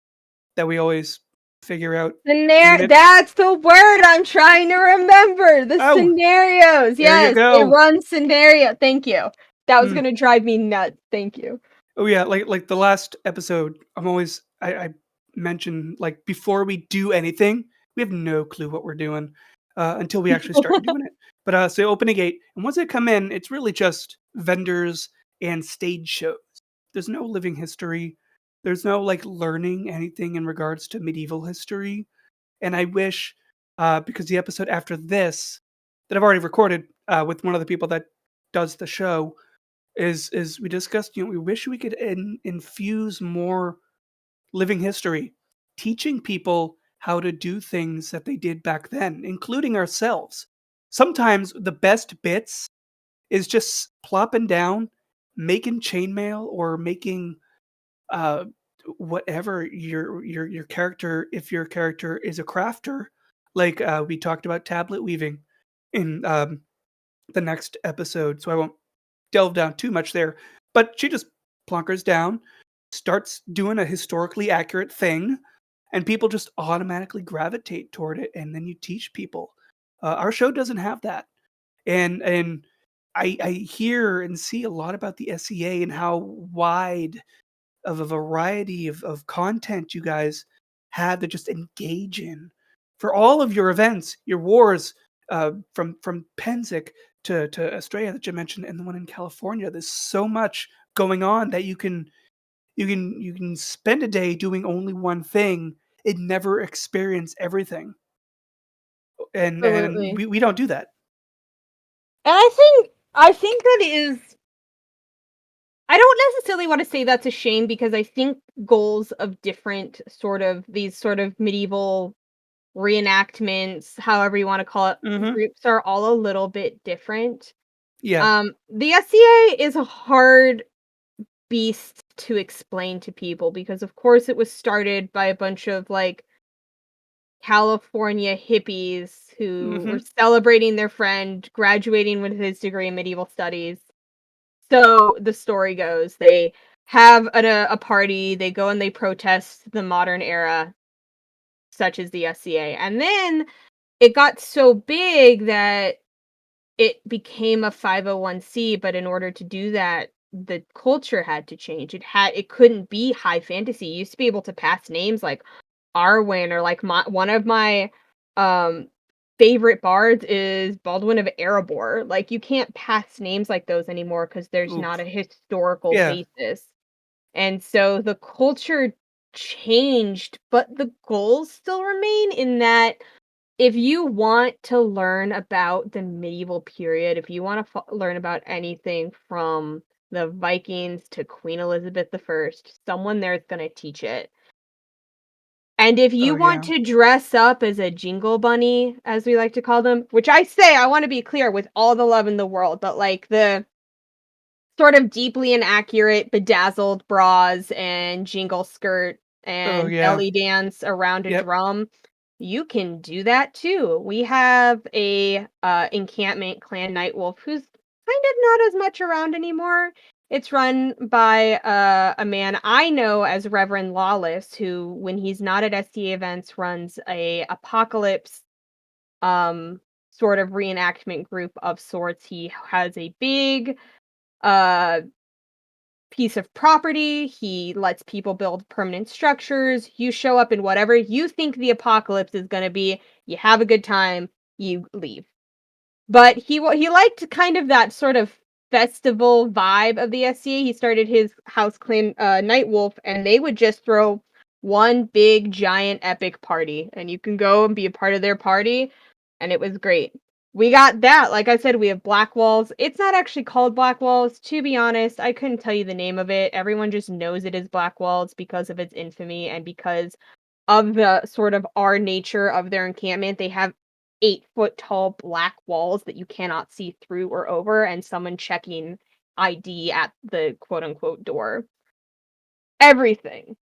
that we always figure out minutes. That's the word I'm trying to remember. The Oh, scenarios. there you Yes, they go. run scenario. Thank you. That was Mm. gonna drive me nuts. Thank you. Oh yeah, like the last episode, I mention like before we do anything, we have no clue what we're doing until we actually start doing it. But so open a gate, and once they come in, it's really just vendors and stage shows. There's no living history. There's no like learning anything in regards to medieval history. And I wish, because the episode after this that I've already recorded with one of the people that does the show is we discussed, we wish we could infuse more living history, teaching people how to do things that they did back then, including ourselves. Sometimes the best bits is just plopping down, making chainmail or making uh, whatever your character, if your character is a crafter, Like we talked about tablet weaving in the next episode, so I won't delve down too much there. But she just plunkers down, starts doing a historically accurate thing, and people just automatically gravitate toward it. And then you teach people. Our show doesn't have that, and I hear and see a lot about the SCA and how wide of a variety of content you guys have to just engage in for all of your events, your wars, from Penzic to Australia that you mentioned, and the one in California. There's so much going on that you can spend a day doing only one thing and never experience everything. And Absolutely. we don't do that. And I think that is I don't necessarily want to say that's a shame because I think goals of different sort of these sort of medieval reenactments, however you want to call it, Hmm. groups are all a little bit different. Yeah. The SCA is a hard beast to explain to people because of course it was started by a bunch of like California hippies who were Hmm. celebrating their friend graduating with his degree in medieval studies. So the story goes, they have a party, they go and they protest the modern era, such as the SCA. And then it got so big that it became a 501c, but in order to do that, the culture had to change. It couldn't be high fantasy. You used to be able to pass names like Arwen or like one of my um favorite bards is Baldwin of Erebor. Like you can't pass names like those anymore because there's Oof. not a historical Yeah. basis. And so the culture changed, but the goals still remain in that if you want to learn about the medieval period, if you want to learn about anything from the Vikings to Queen Elizabeth I, someone there is going to teach it. And if you Oh want yeah. to dress up as a jingle bunny, as we like to call them, which I say, I want to be clear with all the love in the world, but like the sort of deeply inaccurate bedazzled bras and jingle skirt Oh and yeah. belly dance around a Yep. drum, you can do that too. We have a encampment clan Nightwolf who's kind of not as much around anymore. It's run by a man I know as Reverend Lawless, who, when he's not at SCA events, runs a apocalypse um sort of reenactment group of sorts. He has a big uh piece of property. He lets people build permanent structures. You show up in whatever you think the apocalypse is going to be. You have a good time. You leave. But he liked kind of that sort of festival vibe of the SCA. He started his house clan Nightwolf, and they would just throw one big giant epic party, and you can go and be a part of their party, and it was great. We got that. Like I said, we have Black Walls. It's not actually called Black Walls, to be honest. I couldn't tell you the name of it. Everyone just knows it as Black Walls because of its infamy and because of the sort of our nature of their encampment. They have 8-foot tall black walls that you cannot see through or over, and someone checking ID at the quote unquote door. Everything.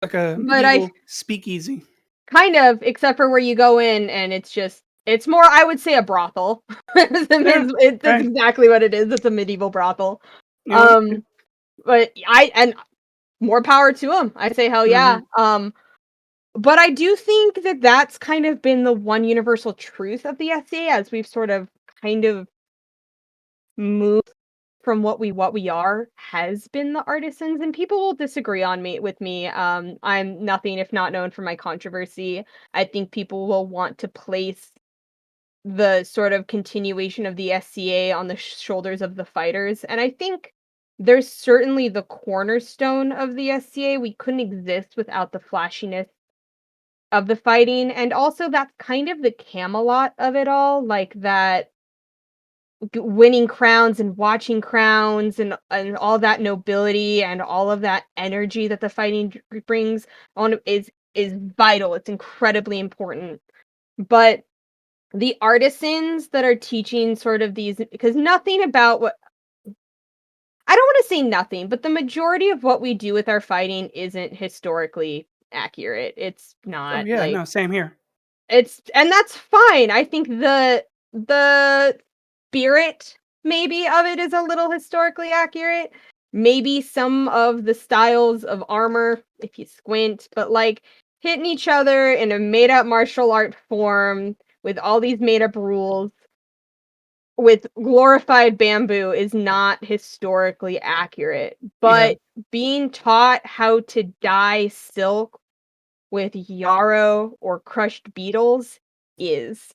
Like a But I medieval speakeasy. kind of, except for where you go in and it's more, I would say, a brothel. Yeah. That's Okay. exactly what it is. It's a medieval brothel. You know. Um, but and more power to them. I say hell yeah. Hmm. But I do think that that's kind of been the one universal truth of the SCA as we've sort of kind of moved from what we are has been the artisans, and people will disagree on me with me. I'm nothing if not known for my controversy. I think people will want to place the sort of continuation of the SCA on the shoulders of the fighters, and I think there's certainly the cornerstone of the SCA. We couldn't exist without the flashiness of the fighting, and also that's kind of the Camelot of it all, like that winning crowns and watching crowns and all that nobility and all of that energy that the fighting brings on is vital. It's incredibly important. But the artisans that are teaching sort of these, because nothing about what I don't want to say nothing, but the majority of what we do with our fighting isn't historically accurate. It's Oh not yeah. like No. Same here. and that's fine. I think the spirit maybe of it is a little historically accurate. Maybe some of the styles of armor, if you squint, but like hitting each other in a made up martial art form with all these made up rules with glorified bamboo is not historically accurate. Yeah. But being taught how to dye silk with yarrow or crushed beetles is.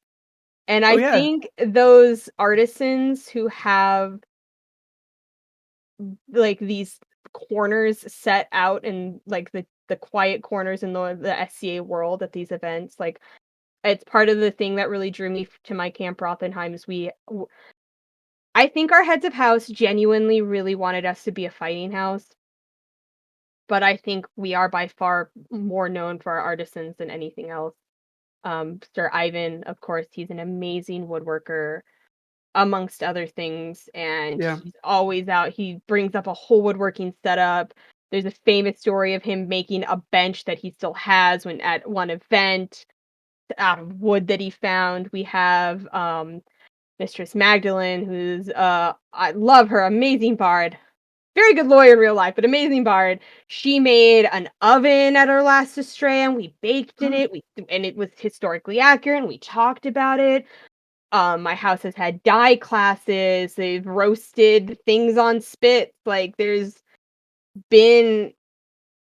And Oh, I yeah. think those artisans who have, like, these corners set out in, like, the quiet corners in the SCA world at these events, like, it's part of the thing that really drew me to my Camp Rothenheim is I think our heads of house genuinely really wanted us to be a fighting house, but I think we are by far more known for our artisans than anything else. Sir Ivan, of course, he's an amazing woodworker, amongst other things, and Yeah. he's always out. He brings up a whole woodworking setup. There's a famous story of him making a bench that he still has when at one event out of wood that he found. We have Mistress Magdalene, who's I love her, amazing bard. Very good lawyer in real life, but amazing bard. She made an oven at our last astray, and we baked in Mm. it. And it was historically accurate, and we talked about it. My house has had dye classes. They've roasted things on spits. Like there's been,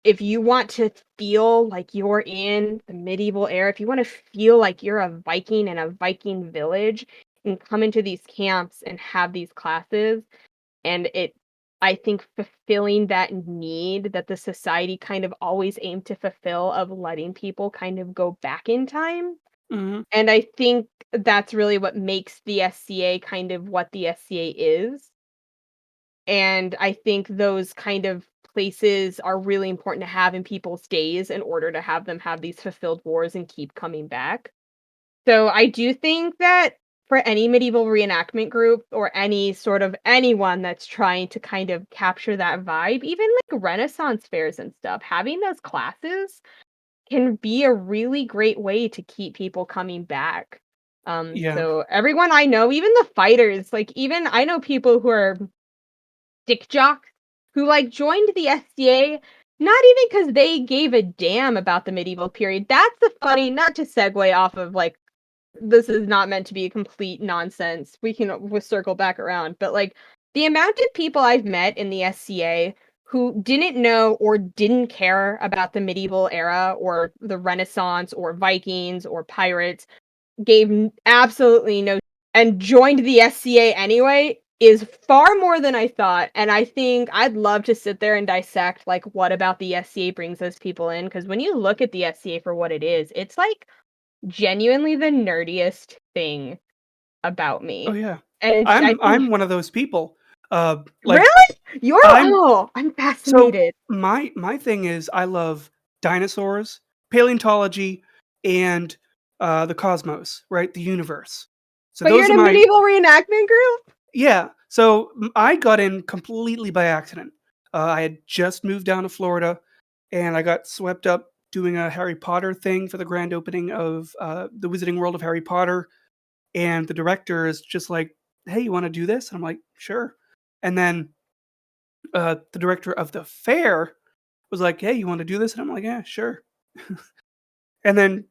if you want to feel like you're in the medieval era, if you want to feel like you're a Viking in a Viking village, and come into these camps and have these classes, and it, I think fulfilling that need that the society kind of always aimed to fulfill of letting people kind of go back in time. Mhm. And I think that's really what makes the SCA kind of what the SCA is. And I think those kind of places are really important to have in people's days in order to have them have these fulfilled wars and keep coming back. So I do think that for any medieval reenactment group or any sort of anyone that's trying to kind of capture that vibe, even like Renaissance fairs and stuff, having those classes can be a really great way to keep people coming back. Yeah. So everyone I know, even the fighters, like even I know people who are dick jocks who like joined the SCA not even because they gave a damn about the medieval period. That's the funny, not to segue off of like this is not meant to be a complete nonsense. We'll circle back around, but like the amount of people I've met in the SCA who didn't know or didn't care about the medieval era or the Renaissance or Vikings or pirates gave absolutely no and joined the SCA anyway is far more than I thought. And I think I'd love to sit there and dissect like what about the SCA brings those people in, because when you look at the SCA for what it is, it's like genuinely the nerdiest thing about Oh, me. yeah. And I think I'm one of those people. Like, really? You're I'm oh, I'm so fascinated. my thing is I love dinosaurs, paleontology, and, the cosmos, right? The universe. So But you're those are in a my medieval reenactment group? yeah. So, I got in completely by accident. I had just moved down to Florida, and I got swept up doing a Harry Potter thing for the grand opening of, the Wizarding World of Harry Potter, and the director is just like, "Hey, you wanna do this?" And I'm like, "Sure." And then, the director of the fair was like, "Hey, you wanna do this?" And I'm like, "Yeah, sure." And then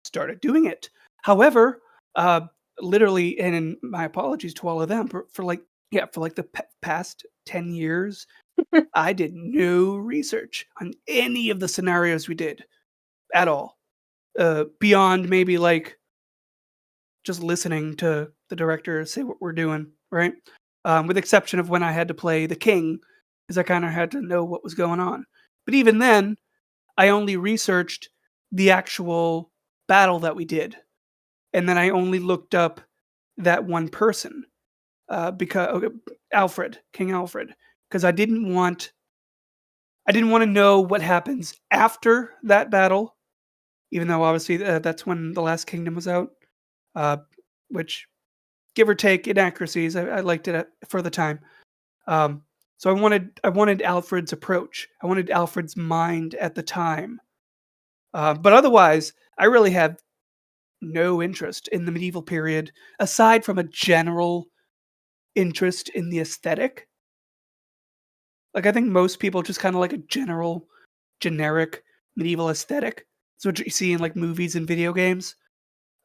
started doing it. However, uh, literally, and my apologies to all of them for like, yeah, for like the past 10 years, I did no research on any of the scenarios we did at all. Beyond maybe like just listening to the director say what we're doing, right? With the exception of when I had to play the king, because I kind of had to know what was going on. But even then, I only researched the actual battle that we did, and then I only looked up that one person because okay, Alfred, King Alfred, because I didn't want to know what happens after that battle, even though obviously that's when the Last Kingdom was out, uh, which give or take inaccuracies, I liked it for the time. Um, so I wanted Alfred's approach. I wanted Alfred's mind at the time. But otherwise, I really have no interest in the medieval period aside from a general interest in the aesthetic. Like I think most people just kind of like a general, generic medieval aesthetic. It's what you see in like movies and video games.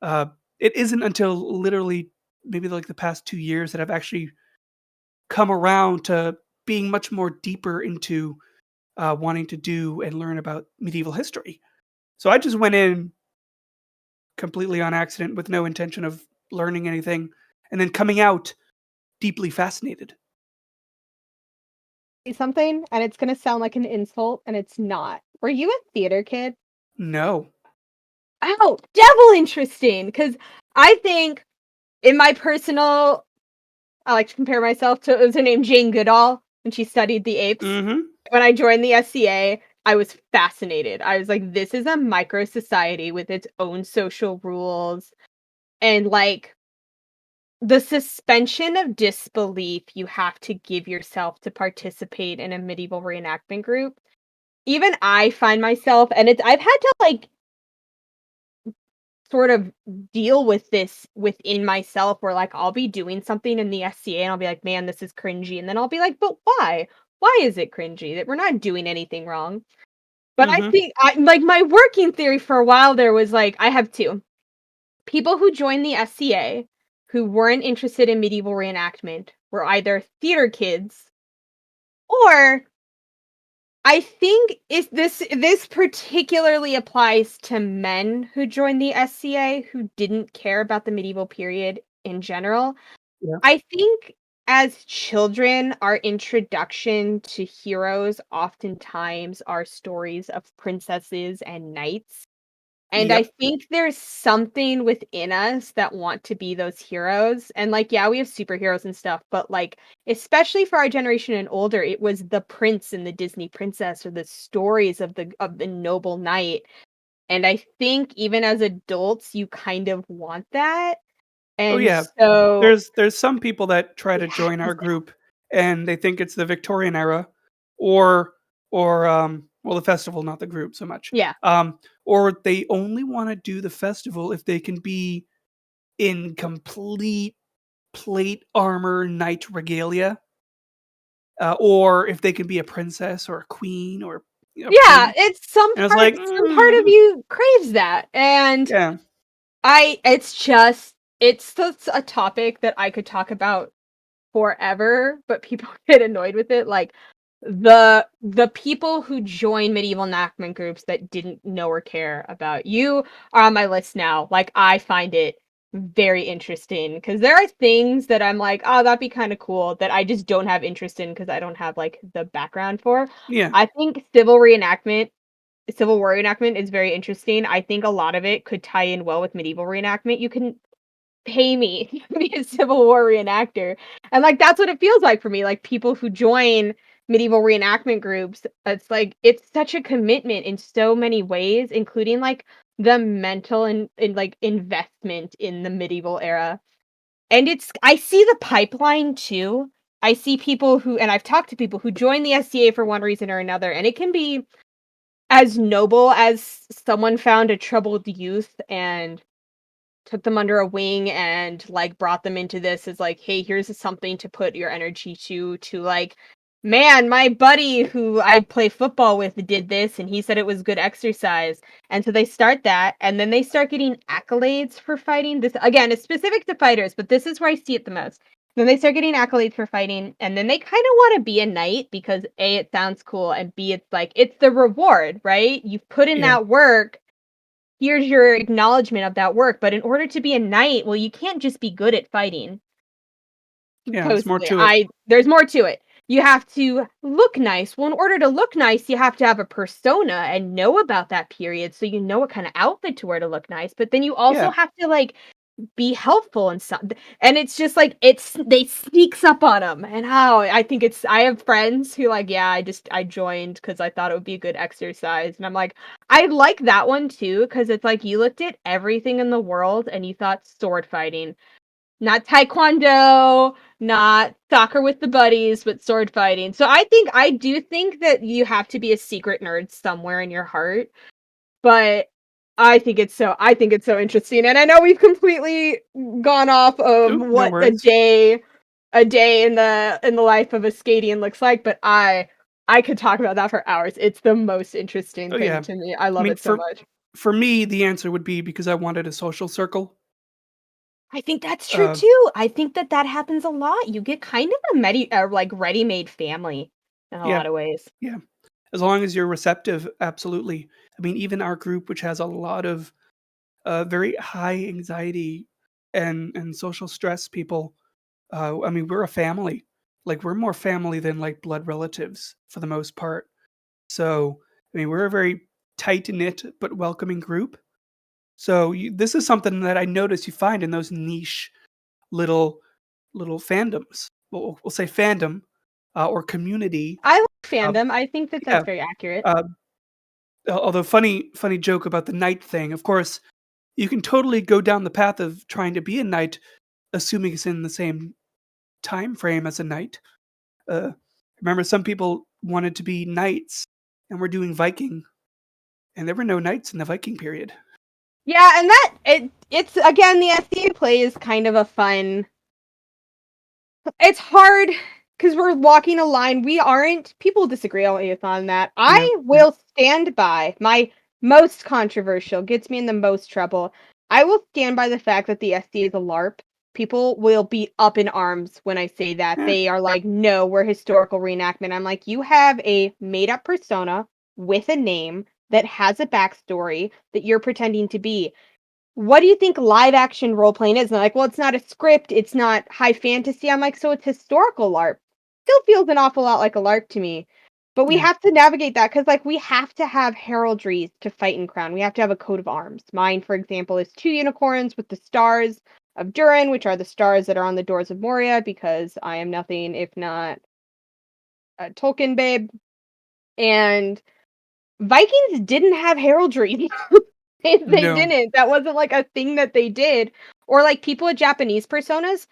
Uh, it isn't until literally maybe like the past 2 years that I've actually come around to being much more deeper into wanting to do and learn about medieval history. So I just went in completely on accident with no intention of learning anything, and then coming out deeply fascinated. Something, and it's gonna sound like an insult, and it's not. Were you a theater kid? No. Oh, devil interesting. Because I think in my personal, I like to compare myself to, it was her name Jane Goodall when she studied the apes. Mm-hmm. When I joined the S.C.A, I was fascinated. I was like, this is a micro society with its own social rules, and like the suspension of disbelief you have to give yourself to participate in a medieval reenactment group. Even I find myself, and it's I've had to like sort of deal with this within myself where like I'll be doing something in the SCA and I'll be like, man, this is cringy. And then I'll be like, but why? Why is it cringy? That we're not doing anything wrong. But I Mm-hmm. think I like my working theory for a while there was like I have two. People who joined the SCA who weren't interested in medieval reenactment were either theater kids or I think is this particularly applies to men who joined the SCA who didn't care about the medieval period in general. Yeah. I think as children, our introduction to heroes oftentimes are stories of princesses and knights. And I Yep. think there's something within us that want to be those heroes. And like, yeah, we have superheroes and stuff, but like, especially for our generation and older, it was the prince and the Disney princess or the stories of the noble knight. And I think even as adults, you kind of want that. Oh And yeah. so, There's some people that try to join our group and they think it's the Victorian era, or well, the festival, not the group so much. yeah. Or they only want to do the festival if they can be in complete plate armor knight regalia, or if they can be a princess or a queen or a Yeah, king. it's And it's like, some part of you craves that. And yeah, it's just it's a topic that I could talk about forever, but people get annoyed with it. Like the people who join medieval enactment groups that didn't know or care about you are on my list now. Like I find it very interesting because there are things that I'm like, oh, that'd be kind of cool that I just don't have interest in because I don't have like the background for. yeah, I think Civil War reenactment is very interesting. I think a lot of it could tie in well with medieval reenactment. You can pay me to be a Civil War reenactor. And like that's what it feels like for me. Like people who join medieval reenactment groups, it's like it's such a commitment in so many ways, including like the mental and like investment in the medieval era. And it's I see the pipeline too. I see people who and I've talked to people who join the SCA for one reason or another, and it can be as noble as someone found a troubled youth and took them under a wing and like brought them into this as like, hey, here's something to put your energy to like, man, my buddy who I play football with did this and he said it was good exercise. And so they start that and then they start getting accolades for fighting. This again is specific to fighters, but this is where I see it the most. Then they start getting accolades for fighting, and then they kind of want to be a knight because A, it sounds cool, and B, it's like it's the reward, right? You've put in yeah, that work, here's your acknowledgement of that work. But in order to be a knight, well, you can't just be good at fighting. yeah. There's more Supposedly, to it. there's more to it. You have to look nice. Well, in order to look nice, you have to have a persona and know about that period, so you know what kind of outfit to wear to look nice. But then you also Yeah, have to like be helpful and stuff. And it's just like they sneaks up on them. And how I think it's I have friends who like, yeah, I joined because I thought it would be a good exercise. And I'm like, I like that one too, because it's like you looked at everything in the world and you thought sword fighting. Not taekwondo, not soccer with the buddies, but sword fighting. So I do think that you have to be a secret nerd somewhere in your heart. But I think it's so interesting, and I know we've completely gone off of Oh, no what worries. a day in the life of a Scadian looks like, but I could talk about that for hours. It's the most interesting Oh, thing yeah. to me. I I love mean, it so much. for me, the answer would be because I wanted a social circle. I think that's true Uh, too. I think that that happens a lot. You get kind of a like ready-made family in a yeah, lot of ways. yeah. As long as you're receptive, absolutely. I mean, even our group, which has a lot of very high anxiety and social stress people, I mean, we're a family. Like, we're more family than like blood relatives for the most part. So, I mean, we're a very tight knit but welcoming group. So, this is something that I notice you find in those niche little fandoms. We'll say fandom or community. I like Um, fandom. I think that yeah. that's very accurate. Uh, Although funny joke about the knight thing. Of course, you can totally go down the path of trying to be a knight, assuming it's in the same time frame as a knight. Remember, some people wanted to be knights and were doing Viking, and there were no knights in the Viking period. Yeah, and it's again the SCA play is kind of a fun. It's hard because we're walking a line. We aren't. People disagree with on that. Yeah, I yeah, will stand by my most controversial, gets me in the most trouble. I will stand by the fact that the SD is a LARP. People will be up in arms when I say that. eh, They are like, no, we're historical reenactment. I'm like, you have a made up persona with a name that has a backstory that you're pretending to be. What do you think live action role playing is? And they're like, well, it's not a script, it's not high fantasy. I'm like, so it's historical LARP. Still feels an awful lot like a LARP to me. But we yeah, have to navigate that because, like, we have to have heraldries to fight in Crown. We have to have a coat of arms. Mine, for example, is two unicorns with the stars of Durin, which are the stars that are on the doors of Moria, because I am nothing if not a Tolkien babe. And Vikings didn't have heraldry. They no, didn't. That wasn't like a thing that they did. Or like people with Japanese personas,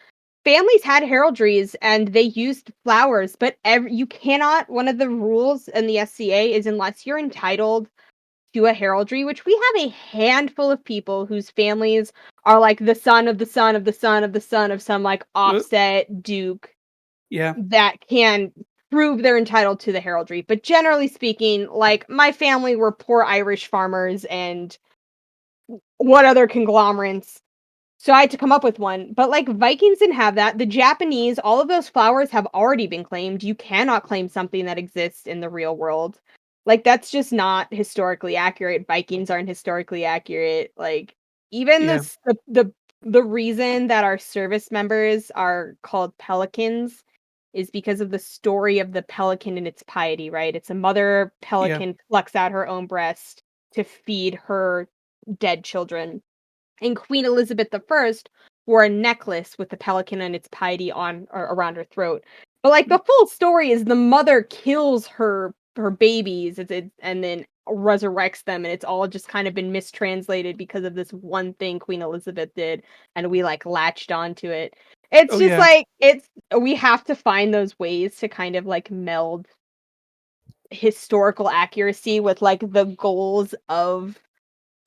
families had heraldries and they used flowers, but you cannot. One of the rules in the S.C.A. is unless you're entitled to a heraldry, which we have a handful of people whose families are like the son of the son of the son of the son of some like uh, offset duke yeah, that can prove they're entitled to the heraldry. But generally speaking, like my family were poor Irish farmers and what other conglomerates. So I had to come up with one. But like Vikings didn't have that. The Japanese, all of those flowers have already been claimed. You cannot claim something that exists in the real world. Like that's just not historically accurate. Vikings aren't historically accurate. Like even yeah, the reason that our service members are called pelicans is because of the story of the pelican and its piety, right? It's a mother yeah, pelican plucks out her own breast to feed her dead children. And Queen Elizabeth I wore a necklace with the pelican and its piety on or around her throat. But like the full story is the mother kills her babies and then resurrects them, and it's all just kind of been mistranslated because of this one thing Queen Elizabeth did, and we like latched onto it. It's oh just yeah, like we have to find those ways to kind of like meld historical accuracy with like the goals of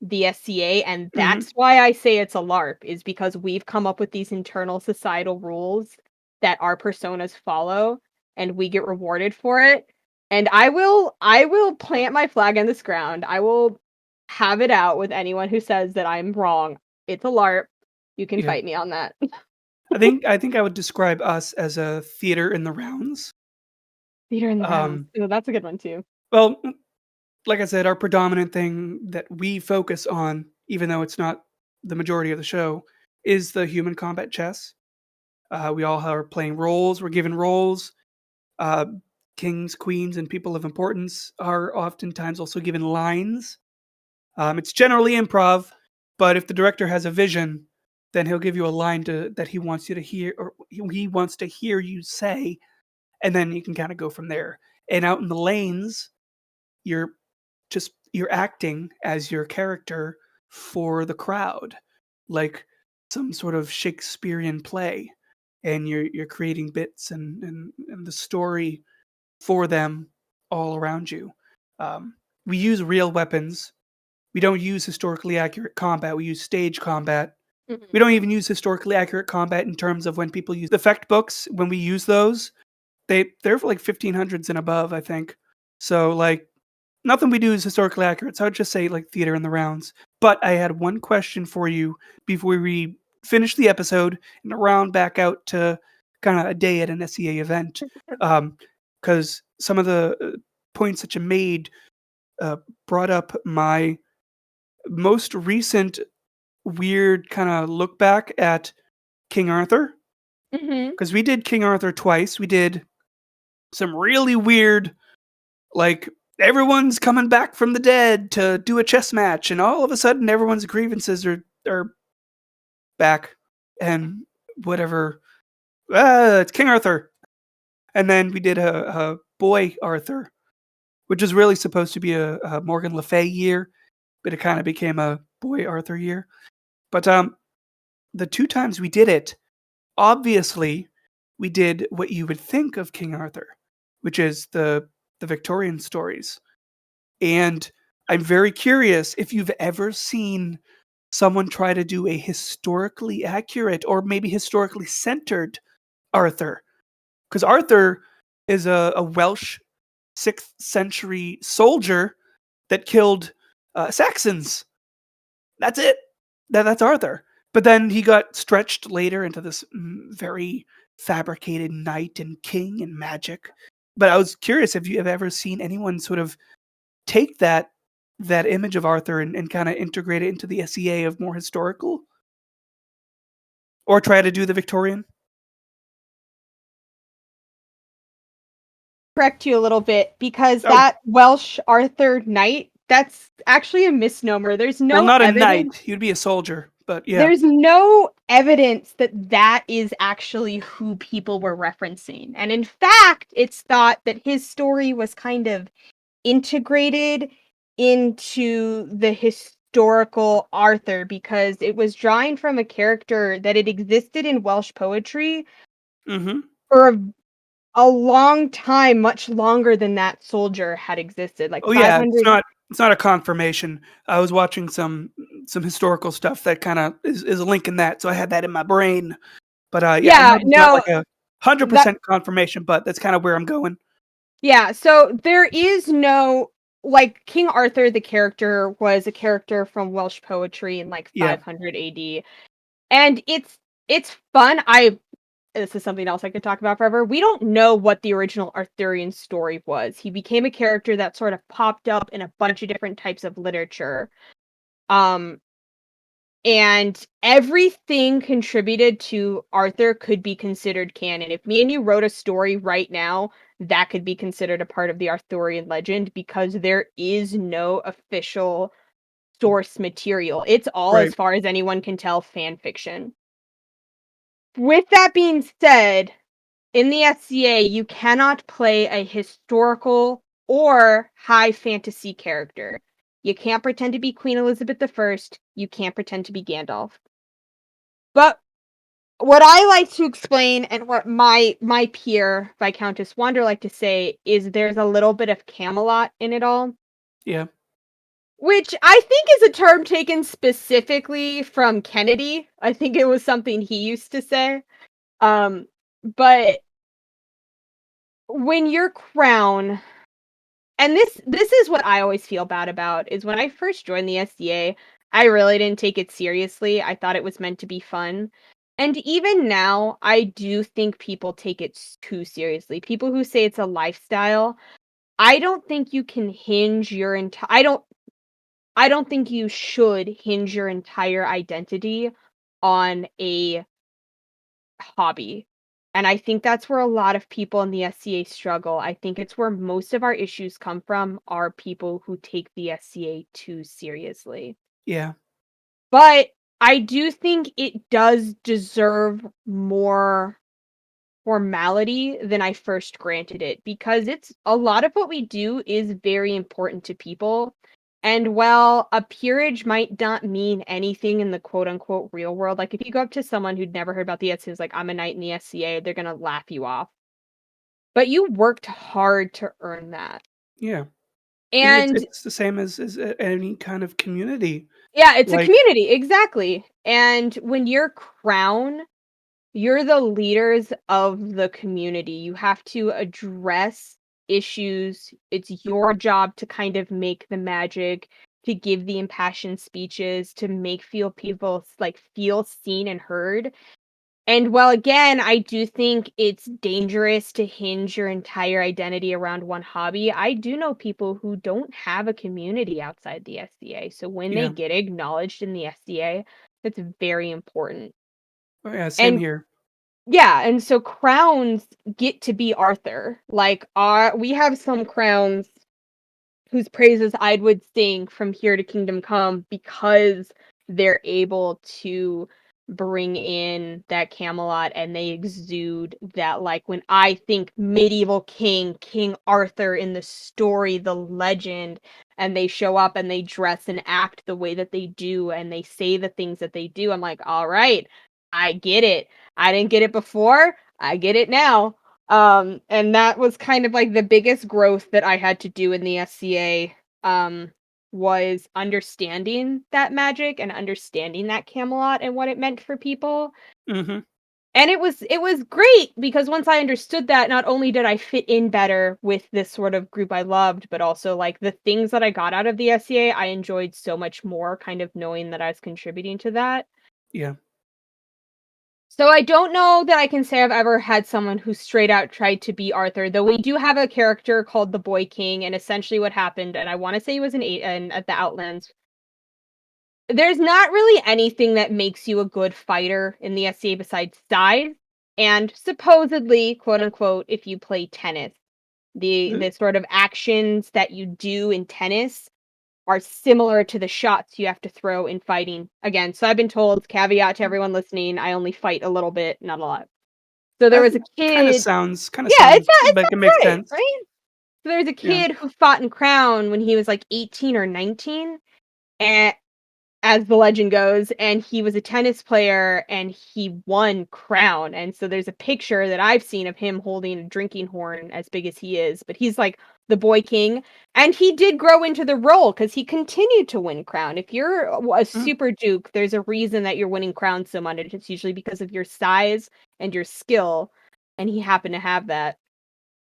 the S.C.A. And hmm, that's why I say it's a LARP, is because we've come up with these internal societal rules that our personas follow, and we get rewarded for it. And I will plant my flag in this ground. I will have it out with anyone who says that I'm wrong. It's a LARP. You can yeah. fight me on that. I think I would describe us as a theater in the rounds. Theater in the rounds. Um, Oh, that's a good one too. well, like I said, our predominant thing that we focus on, even though it's not the majority of the show, is the human combat chess. We all are playing roles. We're given roles. Uh, Kings, queens, and people of importance are oftentimes also given lines. It's generally improv, but if the director has a vision, then he'll give you a line that he wants you to hear, or he wants to hear you say, and then you can kind of go from there. And out in the lanes, you're you're acting as your character for the crowd, like some sort of Shakespearean play, and you're creating bits and the story for them all around you. Um, we use real weapons We don't use historically accurate combat. We use stage combat. We Mhm. don't even use historically accurate combat in terms of when people use effect books. When we use those, they're for like 1500s and above, I think. So like nothing we do is historically accurate. So I'd just say like theater in the rounds. But I had one question for you before we finish the episode and round back out to kind of a day at an S.C.A. event. Because some of the points that you made uh, brought up my most recent weird kind of look back at King Arthur. Mhm. Because we did King Arthur twice. We did some really weird, like, everyone's coming back from the dead to do a chess match, and all of a sudden everyone's grievances are back. And whatever. It's King Arthur. And then we did a boy Arthur, which is really supposed to be a Morgan Le Fay year, but it kind of became a boy Arthur year. But the two times we did it, obviously, we did what you would think of King Arthur, which is the Victorian stories. And I'm very curious if you've ever seen someone try to do a historically accurate or maybe historically centered Arthur. Because Arthur is a Welsh 6th century soldier that killed Saxons. That's it. That's Arthur. But then he got stretched later into this very fabricated knight and king and magic. But I was curious if you have ever seen anyone sort of take that image of Arthur and kind of integrate it into the S.C.A. of more historical, or try to do the Victorian. Correct you a little bit because Oh, that Welsh Arthur Knight, that's actually a misnomer. well, not a knight. He'd be a soldier, but yeah. There's no evidence that that is actually who people were referencing. And in fact, it's thought that his story was kind of integrated into the historical Arthur because it was drawing from a character that had existed in Welsh poetry Mm-hmm. for a long time, much longer than that soldier had existed, like Oh yeah, it's 500. not a confirmation. I was watching some historical stuff that kind of is a link in that, so I had that in my brain. But yeah, I Yeah, know there's not no, like a hundred that percent confirmation, but that's kind of where I'm going. yeah, so there is no like King Arthur the character was a character from Welsh poetry in like Yeah. 500 AD. And it's fun. I This is something else I could talk about forever. We don't know what the original Arthurian story was. He became a character that sort of popped up in a bunch of different types of literature. Um and everything contributed to Arthur could be considered canon. If me and you wrote a story right now, that could be considered a part of the Arthurian legend because there is no official source material. It's all, Right. as far as anyone can tell, fan fiction. With that being said, in the S.C.A., you cannot play a historical or high fantasy character. You can't pretend to be Queen Elizabeth I. You can't pretend to be Gandalf. But what I like to explain and what my peer Viscountess Wander like to say is there's a little bit of Camelot in it all, Yeah. which I think is a term taken specifically from Kennedy. I think it was something he used to say. But when your crown, and this is what I always feel bad about, is when I first joined the S.C.A., I really didn't take it seriously. I thought it was meant to be fun. And even now, I do think people take it too seriously. People who say it's a lifestyle, I don't think you can hinge your entire I don't think you should hinge your entire identity on a hobby. And I think that's where a lot of people in the SCA struggle. I think it's where most of our issues come from are people who take the SCA too seriously. Yeah. But I do think it does deserve more formality than I first granted it because it's a lot of what we do is very important to people. And while a peerage might not mean anything in the quote unquote real world, like if you go up to someone who'd never heard about the SCA, who's like, I'm a knight in the SCA, they're gonna laugh you off. But you worked hard to earn that. Yeah. And it's the same as any kind of community. yeah, it's a Like, community, exactly. And when you're crown, you're the leaders of the community. You have to address issues. It's your job to kind of make the magic, to give the impassioned speeches, to make feel people like feel seen and heard. And while again, I do think it's dangerous to hinge your entire identity around one hobby, I do know people who don't have a community outside the S.C.A. So when they yeah. get acknowledged in the S.C.A., that's very important. Oh, yeah, same And here. yeah, and so crowns get to be Arthur. Like our we have some crowns whose praises I would sing from here to kingdom come because they're able to bring in that Camelot and they exude that, like, when I think medieval King Arthur in the story, the legend, and they show up and they dress and act the way that they do and they say the things that they do, I'm like, all right, I get it. I didn't get it before. I get it now. And that was kind of like the biggest growth that I had to do in the S.C.A. Was understanding that magic and understanding that Camelot and what it meant for people. Mhm. And it was great because once I understood that, not only did I fit in better with this sort of group I loved, but also like the things that I got out of the S.C.A. I enjoyed so much more, kind of knowing that I was contributing to that. Yeah. So I don't know that I can say I've ever had someone who straight out tried to be Arthur, though we do have a character called the Boy King, and essentially what happened, and I want to say he was at the Outlands. There's not really anything that makes you a good fighter in the SCA besides size, and supposedly, quote unquote, if you play tennis. Uh, The sort of actions that you do in tennis are similar to the shots you have to throw in fighting. Again, so I've been told, caveat to everyone listening, I only fight a little bit, not a lot. So there that was a kid. kinda Yeah, sounds it like it makes sounds right, sense. right? So there's a Yeah. kid who fought in Crown when he was like 18 or 19, and as the legend goes, and he was a tennis player and he won crown. And so there's a picture that I've seen of him holding a drinking horn as big as he is, but he's like the boy king. And he did grow into the role because he continued to win crown. If you're a Mm, super duke, there's a reason that you're winning crown so much. It's usually because of your size and your skill. And he happened to have that.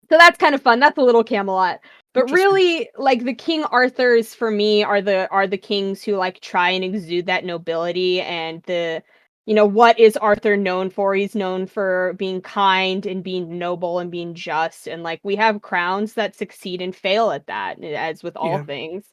So that's kind of fun. That's a little Camelot. But interesting. really, like the King Arthurs for me are the kings who like try and exude that nobility and what is Arthur known for? He's known for being kind and being noble and being just. And like we have crowns that succeed and fail at that, as with all Yeah, things.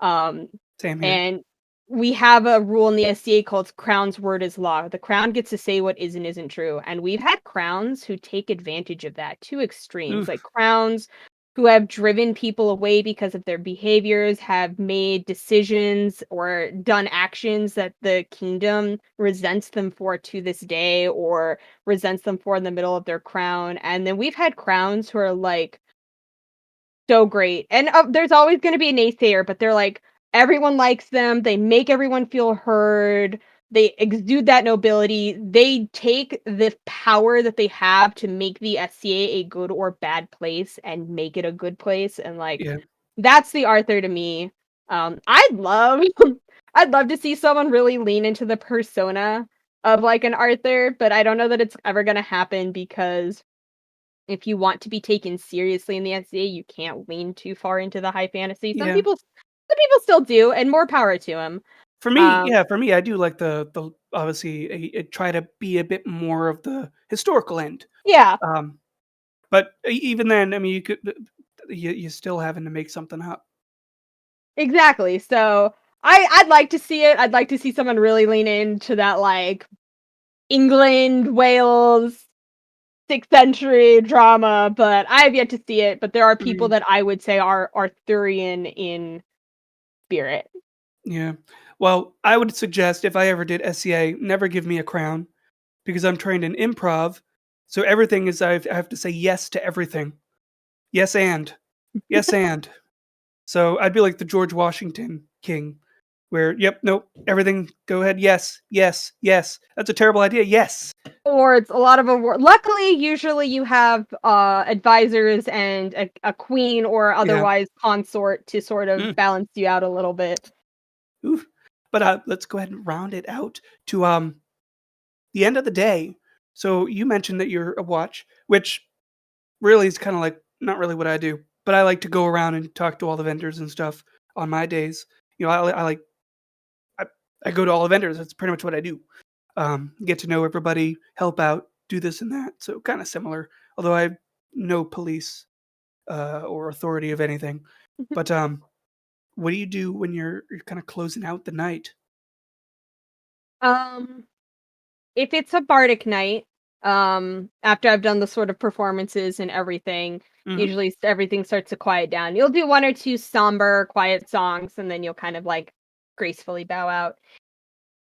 Um, same here. and we have a rule in the SCA called Crown's word is law. The Crown gets to say what is and isn't true. And we've had Crowns who take advantage of that to extremes, like Oof. Crowns who have driven people away because of their behaviors, have made decisions or done actions that the kingdom resents them for to this day or resents them for in the middle of their crown. And then we've had Crowns who are like, so great. And there's always going to be a naysayer, but they're like, everyone likes them. They make everyone feel heard. They exude that nobility. They take the power that they have to make the SCA a good or bad place and make it a good place. And like, Yeah, that's the Arthur to me. I'd love, I'd love to see someone really lean into the persona of like an Arthur, but I don't know that it's ever going to happen because if you want to be taken seriously in the SCA, you can't lean too far into the high fantasy. yeah. Some people still do, and more power to them. For me, I do like the obviously, try to be a bit more of the historical end. Yeah, Um, but even then, I mean, you still having to make something up. exactly. So I'd like to see it. I'd like to see someone really lean into that, like England, Wales, 6th century drama. But I have yet to see it. But there are people Mm, that I would say are Arthurian in spirit. yeah. Well, I would suggest if I ever did SCA, never give me a crown because I'm trained in improv. So everything is I have to say yes to everything. Yes and. Yes and. So I'd be like the George Washington king. where, "Yep, nope, everything, go ahead, yes, yes, yes. That's a terrible idea, yes." Or it's a lot of luckily, usually you have, advisors and a queen or Yeah. otherwise consort to sort of Mm, balance you out a little bit. oof. But, let's go ahead and round it out to, the end of the day. So you mentioned that you're a watch, which really is kinda like not really what I do, but I like to go around and talk to all the vendors and stuff on my days. You know, I like I I go to all the vendors, that's pretty much what I do. Get to know everybody, help out, do this and that, so kinda similar, although I have no police, or authority of anything. But, what do you do when you're kinda closing out the night? Um, if it's a bardic night, after I've done the sort of performances and everything, Mhm. usually everything starts to quiet down. You'll do one or two somber, quiet songs, and then you'll kind of like gracefully bow out.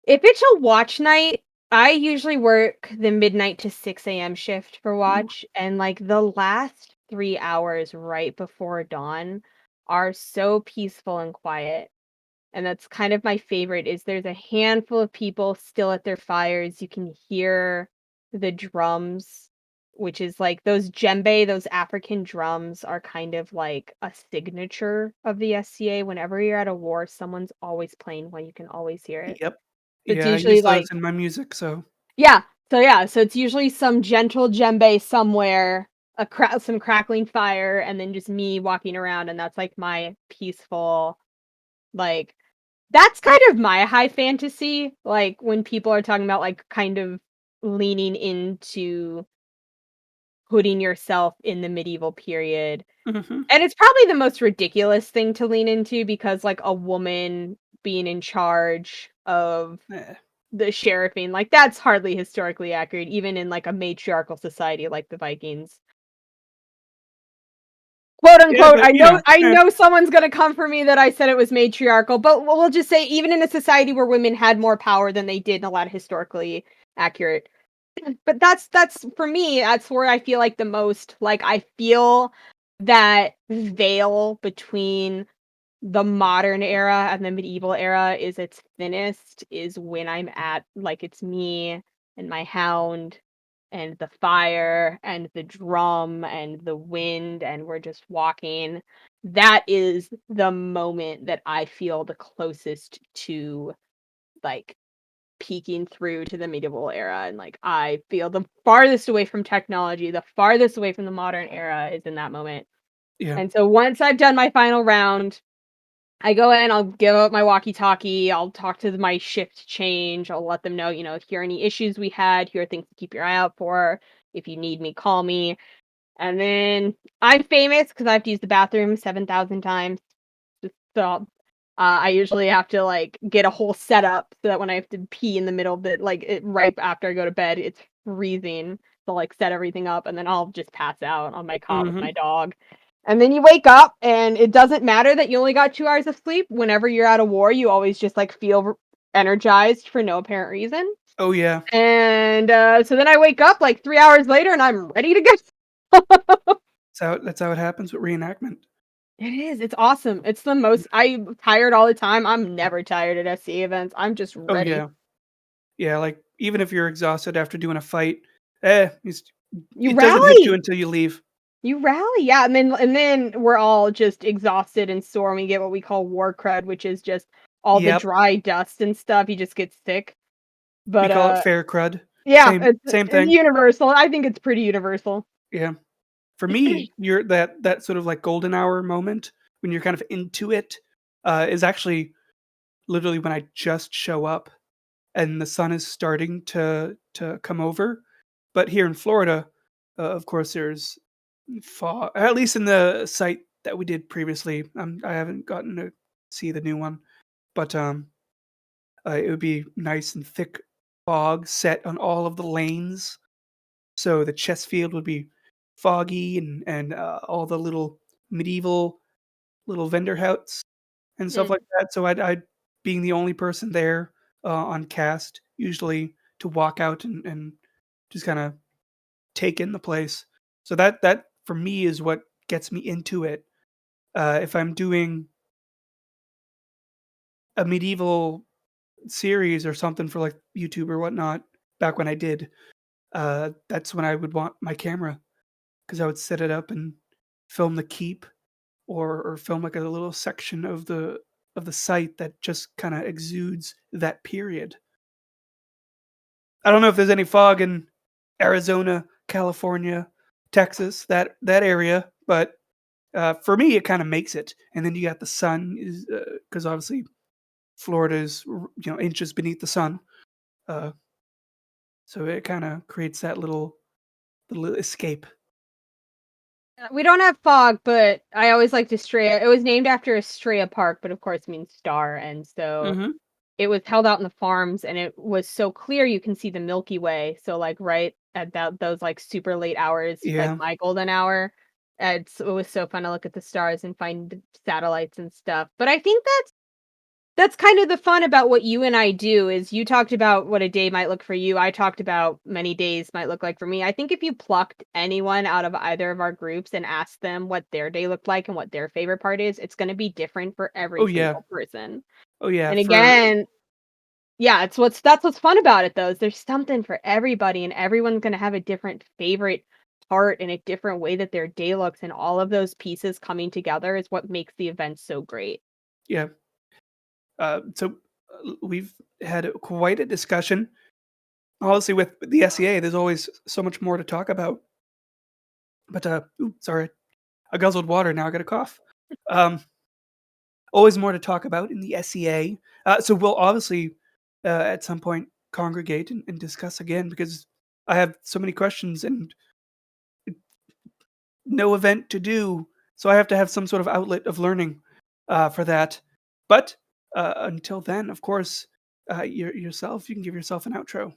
If it's a watch night, I usually work the midnight to 6 a.m. shift for Ooh, watch, and like the last 3 hours right before dawn are so peaceful and quiet. And that's kind of my favorite is there's a handful of people still at their fires. You can hear the drums, which is like those djembe, those African drums are kind of like a signature of the S.C.A. Whenever you're at a war, someone's always playing one. You can always hear it. yep. It's Yeah, I usually use those like in my music, so yeah. So it's usually some gentle djembe somewhere, some crackling fire, and then just me walking around, and that's like my peaceful like that's kind of my high fantasy, like, when people are talking about, like, kind of leaning into putting yourself in the medieval period, mhm. and it's probably the most ridiculous thing to lean into because, like, a woman being in charge of Eh, the sheriffing, like, that's hardly historically accurate even in, like, a matriarchal society like the Vikings. Quote yeah, unquote, but, I know someone's gonna come for me that I said it was matriarchal, but we'll just say even in a society where women had more power than they did in a lot of historically accurate. But that's for me, that's where I feel like the most like I feel that veil between the modern era and the medieval era is its thinnest is when I'm at like it's me and my hound and the fire and the drum and the wind and we're just walking. That is the moment that I feel the closest to like peeking through to the medieval era and like I feel the farthest away from technology, the farthest away from the modern era is in that moment. yeah. And so once I've done my final round, I go in, I'll give out my walkie-talkie, I'll talk to my shift change, I'll let them know, here are any issues we had, here are things to keep your eye out for. If you need me, call me. And then I'm famous because I have to use the bathroom 7,000 times. So I usually have to like get a whole setup so that when I have to pee in the middle of it, like right after I go to bed, it's freezing. So like set everything up and then I'll just pass out on my cot with my Mhm. dog. And then you wake up and it doesn't matter that you only got 2 hours of sleep. Whenever you're at a war, you always just like feel energized for no apparent reason. Oh, yeah. And so then I wake up like 3 hours later and I'm ready to go. That's how it happens with reenactment. It is. It's awesome. It's the most I'm tired all the time. I'm never tired at SC events. I'm just Oh, ready. yeah. Yeah, like, even if you're exhausted after doing a fight, it's You it doesn't hit you rally. until you leave. You rally. Yeah, and then we're all just exhausted and sore and we get what we call war crud, which is just all the Yep. dry dust and stuff. You just get sick. We But call it fair crud. yeah, Same it's thing. universal. I think it's pretty universal. Yeah. For me, you're that sort of, like, golden hour moment when you're kind of into it, is actually literally when I just show up and the sun is starting to come over. But here in Florida, of course, there's fog. At least in the site that we did previously. I haven't gotten to see the new one, but it would be nice and thick fog set on all of the lanes, so the chess field would be foggy and all the little medieval little vendor huts and stuff Mm. like that. So I'd being the only person there on cast, usually to walk out and just kind of take in the place. So that for me is what gets me into it. If I'm doing a medieval series or something for like YouTube or whatnot, back when I did, that's when I would want my camera because I would set it up and film the keep or film like a little section of the site that just kind of exudes that period. I don't know if there's any fog in Arizona, California, Texas, that area, but for me, it kind of makes it. And then you got the sun, is because obviously Florida is inches beneath the sun, uh, so it kind of creates that little escape. We don't have fog, but I always liked Estrella. It was named after Estrella Park, but of course means star, and so Hmm. it was held out in the farms, and it was so clear you can see the Milky Way. So like right at those like super late hours, like Yeah, my golden hour, it was so fun to look at the stars and find satellites and stuff. But I think that's kind of the fun about what you and I do is you talked about what a day might look for you. I talked about many days might look like for me. I think if you plucked anyone out of either of our groups and asked them what their day looked like and what their favorite part is, it's going to be different for oh every yeah, single person. oh yeah. And For again, yeah, that's what's fun about it though. Is there's something for everybody and everyone's going to have a different favorite part and a different way that their day looks and all of those pieces coming together is what makes the event so great. Yeah, so we've had quite a discussion. Obviously, with the S.C.A, there's always so much more to talk about. But sorry, I guzzled water. Now I got a cough. Um, Always more to talk about in the S.C.A. So we'll obviously at some point congregate and discuss again because I have so many questions and no event to do, so I have to have some sort of outlet of learning for that. But until then, of course, yourself, you can give yourself an outro.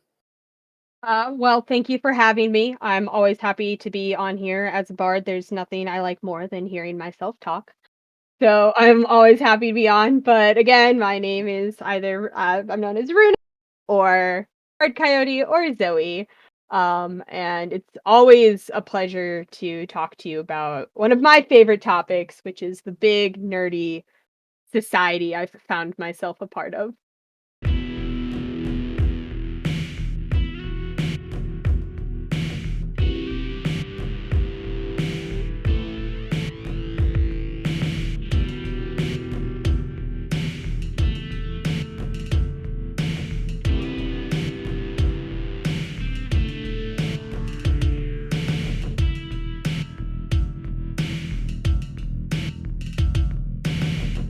Well, thank you for having me. I'm always happy to be on here. As a bard, there's nothing I like more than hearing myself talk. So I'm always happy to be on. But again, my name is either I'm known as Runa or Bard Coyote or Zoe. And it's always a pleasure to talk to you about one of my favorite topics, which is the big nerdy society I've found myself a part of.